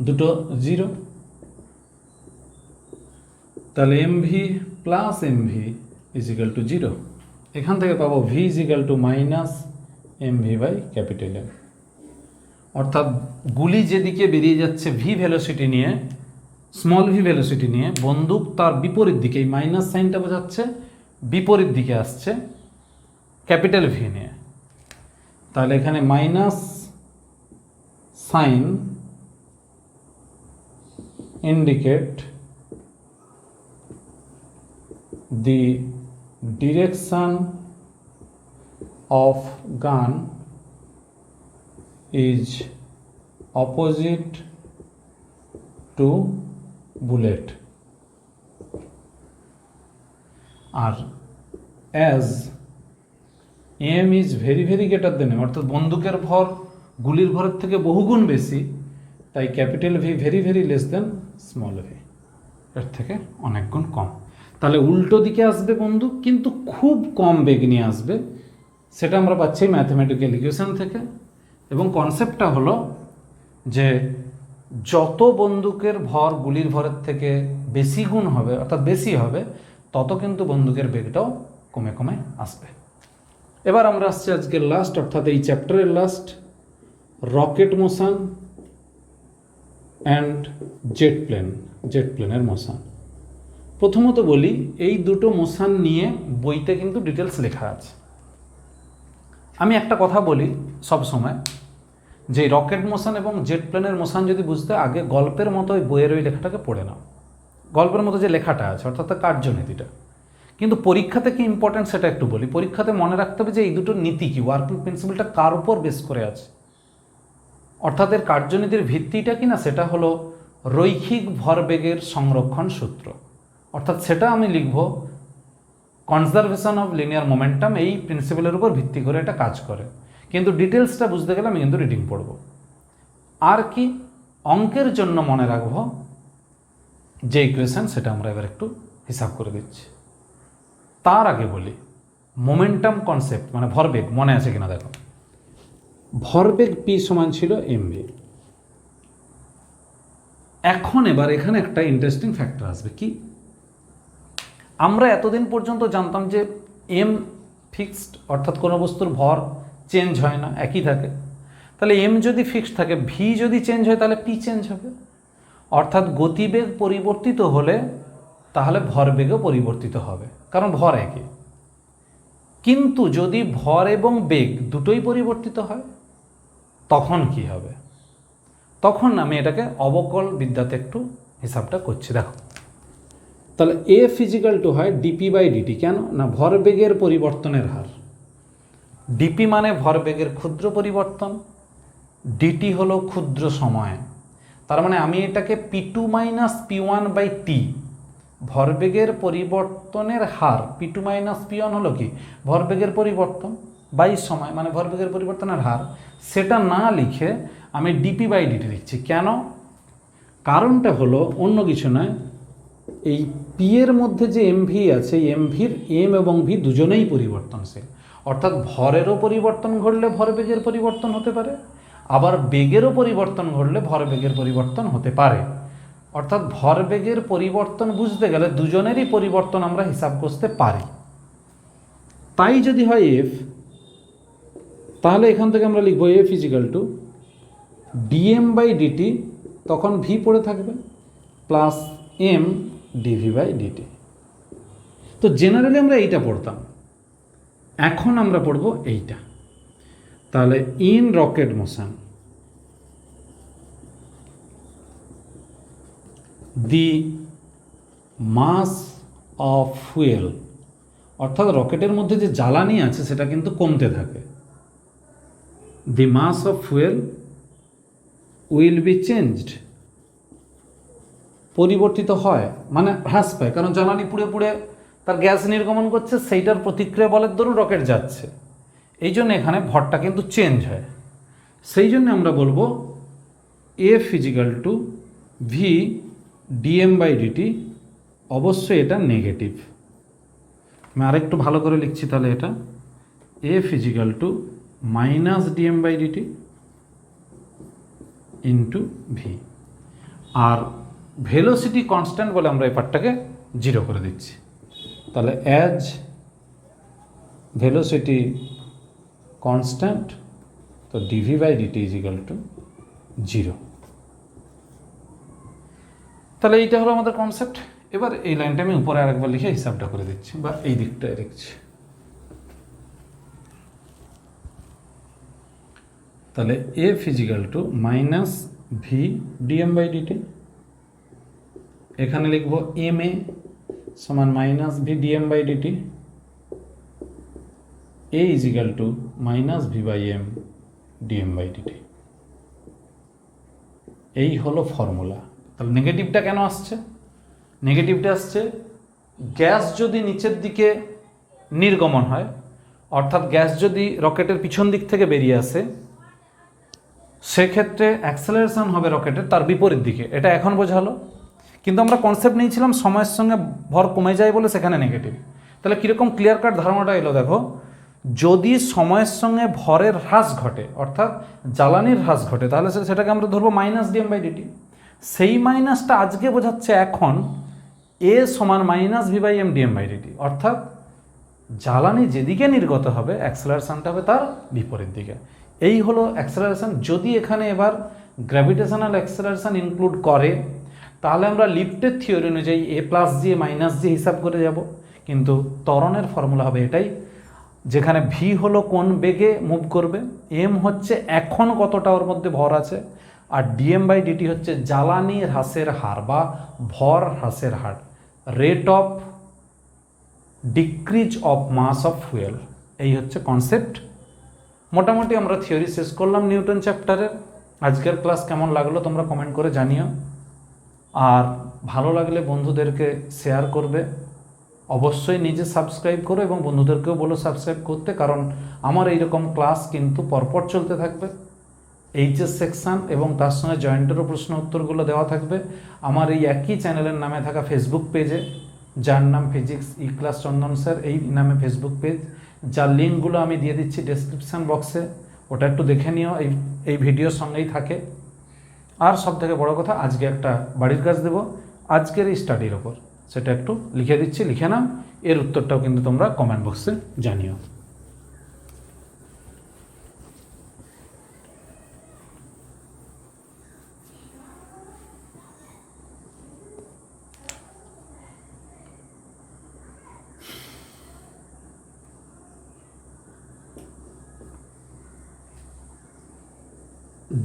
দুটো জিরো, তাহলে m v plus m v is equal to zero. এখান থেকে পাবো v is equal to minus m v by capital m. অর্থাৎ গুলি যেদিকে বেরিয়ে যাচ্ছে ভি ভেলোসিটি নিয়ে, স্মল ভি ভেলোসিটি নিয়ে, বন্দুক তার বিপরীত দিকে, এই মাইনাস সাইনটা বোঝাচ্ছে বিপরীত দিকে আসছে ক্যাপিটাল ভি নিয়ে। তাহলে এখানে minus sign indicate the direction of gun is opposite to bullet, আর as m is very greater than m, অর্থাৎ বন্দুকের ভর গুলির ভরের থেকে বহুগুণ বেশি, তাই capital V very less than small V, এর থেকে অনেক গুণ কম। তাহলে উল্টো দিকে আসবে বন্দুক, কিন্তু খুব কম বেগ নিয়ে আসবে, সেটা আমরা পাচ্ছি ম্যাথমেটিক্যাল ইকুয়েশন থেকে। এবং কনসেপ্টটা হলো যে যত বন্দুকের ভর গুলির ভরের থেকে বেশি গুণ হবে, অর্থাৎ বেশি হবে, তত কিন্তু বন্দুকের বেগটাও কমে কমে আসবে। এবার আমরা আসছি আজকের লাস্ট, অর্থাৎ এই চ্যাপ্টারের last, rocket motion and jet প্লেনের মোশন। প্রথমত বলি, এই দুটো মোশন নিয়ে বইতে কিন্তু ডিটেলস লেখা আছে। আমি একটা কথা বলি সব সময়, যে রকেট মোশন এবং জেট প্লেনের মোশন যদি বুঝতে, আগে গল্পের মতো ওই বইয়ের ওই লেখাটাকে পড়ে নাও, গল্পের মতো যে লেখাটা আছে, অর্থাৎ কার্যনীতিটা। কিন্তু পরীক্ষাতে কি ইম্পর্টেন্ট সেটা একটু বলি। পরীক্ষাতে মনে রাখতে হবে যে এই দুটোর নীতি কি, ওয়ার্কিং প্রিন্সিপালটা কার উপর বেস করে আছে, অর্থাৎ এর কার্যনীতির ভিত্তিটা কি না, সেটা হলো রৈখিক ভরবেগের সংরক্ষণ সূত্র। অর্থাৎ সেটা আমি লিখব কনজারভেশন অফ লিনিয়ার মোমেন্টাম, এই প্রিন্সিপালের উপর ভিত্তি করে এটা কাজ করে। কিন্তু ডিটেলসটা বুঝতে গেলে আমি কিন্তু রিডিং পড়ব। আর কি অঙ্কের জন্য মনে রাখবো যে ইকুয়েশন, সেটা আমরা এবার একটু হিসাব করে দিচ্ছি। তার আগে বলি মোমেন্টাম কনসেপ্ট, মানে ভরবেগ মনে আছে কিনা দেখো। ভরবেগ পি সমান ছিল এমভি। এখন এবার এখানে একটা ইন্টারেস্টিং ফ্যাক্টর আসবে, কি আমরা এতদিন পর্যন্ত জানতাম যে এম ফিক্সড, অর্থাৎ কোনো বস্তুর ভর চেঞ্জ হয় না, একই থাকে। তাহলে এম যদি ফিক্সড থাকে, ভি যদি চেঞ্জ হয়, তাহলে পি চেঞ্জ হবে। অর্থাৎ গতিবেগ পরিবর্তিত হলে তাহলে ভরবেগও পরিবর্তিত হবে, কারণ ভর একই। কিন্তু যদি ভর এবং বেগ দুটোই পরিবর্তিত হয়, তখন কি হবে? তখন আমি এটাকে অবকল বিদ্যাতে একটু হিসাবটা করছি, দেখো। তাহলে এ ফিজিক্যাল টু হয় ডিপি বাই ডিটি। কেন না, ভরবেগের পরিবর্তনের হার। ডিপি মানে ভরবেগের ক্ষুদ্র পরিবর্তন, ডিটি হলো ক্ষুদ্র সময়। তার মানে আমি এটাকে পি2 মাইনাস পি1 বাই টি, ভরবেগের পরিবর্তনের হার, পি2 মাইনাস পি1 হলো কি, ভরবেগের পরিবর্তন বাই সময়, মানে ভরবেগের পরিবর্তনের হার, সেটা না লিখে আমি ডিপি বাই ডিটি লিখছি। কেন? কারণটা হলো অন্য কিছু নয়, এই পি এর মধ্যে যে এমভি আছে, এই এমভির এম এবং ভি দুজনেই পরিবর্তনশীল। অর্থাৎ ভরেরও পরিবর্তন ঘটলে ভরবেগের পরিবর্তন হতে পারে, আবার বেগেরও পরিবর্তন ঘটলে ভরবেগের পরিবর্তন হতে পারে। অর্থাৎ ভরবেগের পরিবর্তন বুঝতে গেলে দুজনেরই পরিবর্তন আমরা হিসাব করতে পারি। তাই যদি হয় এফ, তাহলে এখান থেকে আমরা লিখব f equal to dm by dt, তখন ভি পড়ে থাকবে, plus m dv by dt. তো জেনারেলি আমরা এইটা পড়তাম, এখন আমরা পড়ব এইটা। তাহলে in rocket motion the mass of fuel অর্থাৎ রকেটের মধ্যে যে জ্বালানি আছে সেটা কিন্তু কমতে থাকে। The mass of fuel will be changed, পরিবর্তিত হয় মানে হ্রাস পায়, কারণ জ্বালানি পুড়ে পুড়ে তার গ্যাস নির্গমন করছে, সেইটার প্রতিক্রিয়া বলের দরুন রকেট যাচ্ছে। এই জন্য এখানে ভরটা কিন্তু চেঞ্জ হয়। সেই জন্য আমরা বলবো f equal to v dm by dt, অবশ্যই এটা নেগেটিভ। আমি আরেকটু ভালো করে লিখছি তাহলে, এটা f equal to minus dm by dt into v. আর ভেলোসিটি কনস্ট্যান্ট বলে আমরা এই পার্টটাকে 0 করে দিচ্ছি। তাহলে অ্যাজ ভেলোসিটি কনস্ট্যান্ট, তো dv by dt is equal to 0। তাহলে এইটা হলো আমাদের কনসেপ্ট। এবার এই লাইনটা আমি উপরে আরেকবার লিখে হিসাবটা করে দিচ্ছি, বা এই দিকটায় লিখছি। তাহলে f equal to minus v dm by dt, এখানে লিখব এম এ সমান minus v dm by dt, a equal to minus v by m dm by dt. এই হলো ফর্মুলা। তাহলে নেগেটিভটা কেন আসছে? নেগেটিভটা আসছে গ্যাস যদি নিচের দিকে নির্গমন হয়, অর্থাৎ গ্যাস যদি রকেটের পিছন দিক থেকে বেরিয়ে আসে, সেক্ষেত্রে অ্যাক্সেলারেশন হবে রকেটের তার বিপরীত দিকে। এটা এখন বোঝালো, কিন্তু আমরা কনসেপ্ট নিয়েছিলাম সময়ের সঙ্গে ভর কমে যায় বলে সেখানে নেগেটিভ। তাহলে কীরকম ক্লিয়ার কাট ধারণাটা এলো দেখো, যদি সময়ের সঙ্গে ভরের হ্রাস ঘটে, অর্থাৎ জ্বালানির হ্রাস ঘটে, তাহলে সেটাকে আমরা ধরবো মাইনাস ডিএম বাই ডিটি। সেই মাইনাসটা আজকে বোঝাচ্ছে এখন এ সমান minus v by m dm by dt, অর্থাৎ জ্বালানি যেদিকে নির্গত হবে অ্যাক্সেলারেশনটা হবে তার বিপরীত দিকে। এই হলো অ্যাক্সেলারেশন। যদি এখানে এবার গ্র্যাভিটেশনাল অ্যাক্সেলারেশন ইনক্লুড করে, তাহলে আমরা লিফটের থিওরি অনুযায়ী এ প্লাস জি মাইনাস জি হিসাব করে যাব, কিন্তু ত্বরণের ফর্মুলা হবে এটাই, যেখানে ভি হলো কোন বেগে মুভ করবে, এম হচ্ছে এখন কতটা ওর মধ্যে ভর আছে, আর ডিএম বাই ডিটি হচ্ছে জ্বালানি হ্রাসের হার বা ভর হ্রাসের হার, rate of decrease of mass of fuel. এই হচ্ছে কনসেপ্ট। মোটামুটি আমরা থিওরি শেষ করলাম নিউটন চ্যাপ্টারের। আজকের ক্লাস কেমন লাগলো তোমরা কমেন্ট করে জানিও, আর ভালো লাগলে বন্ধুদেরকে শেয়ার করবে। অবশ্যই নিজে সাবস্ক্রাইব করো এবং বন্ধুদেরকেও বলো সাবস্ক্রাইব করতে, কারণ আমার এইরকম ক্লাস কিন্তু পরপর চলতে থাকবে। এইচএস সেকশান এবং তার সঙ্গে জয়েন্টেরও প্রশ্ন উত্তরগুলো দেওয়া থাকবে আমার এই একই চ্যানেলের নামে থাকা ফেসবুক পেজে, যার নাম ফিজিক্স ই ক্লাস চন্দন স্যার, এই নামে ফেসবুক পেজ, যার লিঙ্কগুলো আমি দিয়ে দিচ্ছি ডেসক্রিপশান বক্সে, ওটা একটু দেখে নিও, এই ভিডিওর সঙ্গেই থাকে। আর সব থেকে বড়ো কথা, আজকে একটা বাড়ির কাজ দেবো আজকের এই স্টাডির ওপর, সেটা একটু লিখে দিচ্ছি, লিখে নাও। এর উত্তরটাও কিন্তু তোমরা কমেন্ট বক্সে জানিও।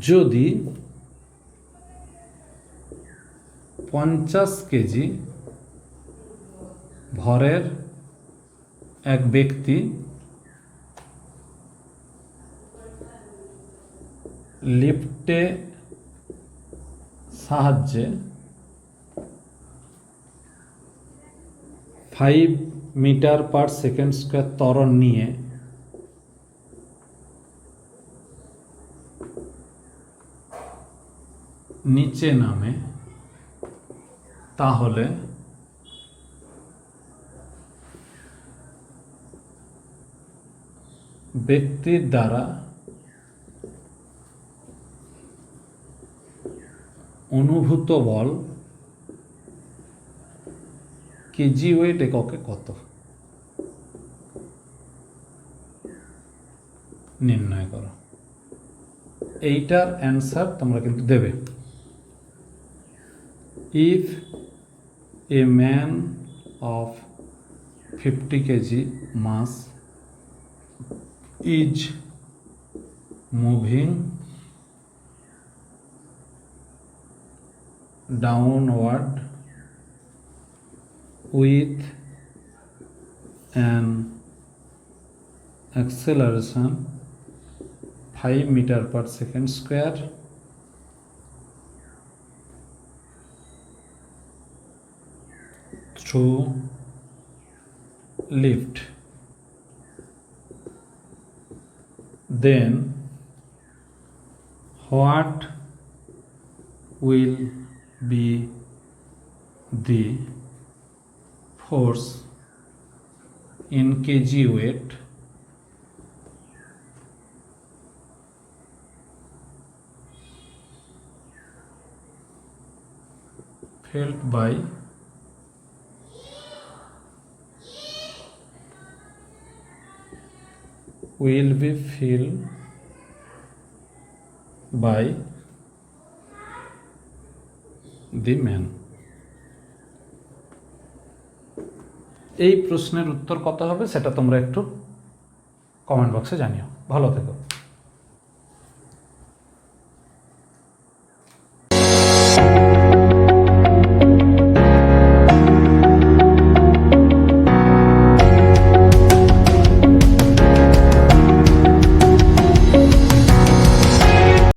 যদি 50 কেজি ভরের এক ব্যক্তি লিফটে সাহায্যে 5 মিটার পার সেকেন্ড স্কোয়ার ত্বরণ নিয়ে নিচে নামে, তাহলে ব্যক্তির দ্বারা অনুভূত বল কেজি ওয়েট এককে কত নির্ণয় করো। এইটার অ্যান্সার তোমরা কিন্তু দেবে। If a man of 50 kg mass is moving downward with an acceleration 5 meter per second square through lift, then what will be the force in kg weight felt by will be felt by the man? এই প্রশ্নের উত্তর কত হবে সেটা তোমরা একটু comment বক্সে জানিও। ভালো থেকো।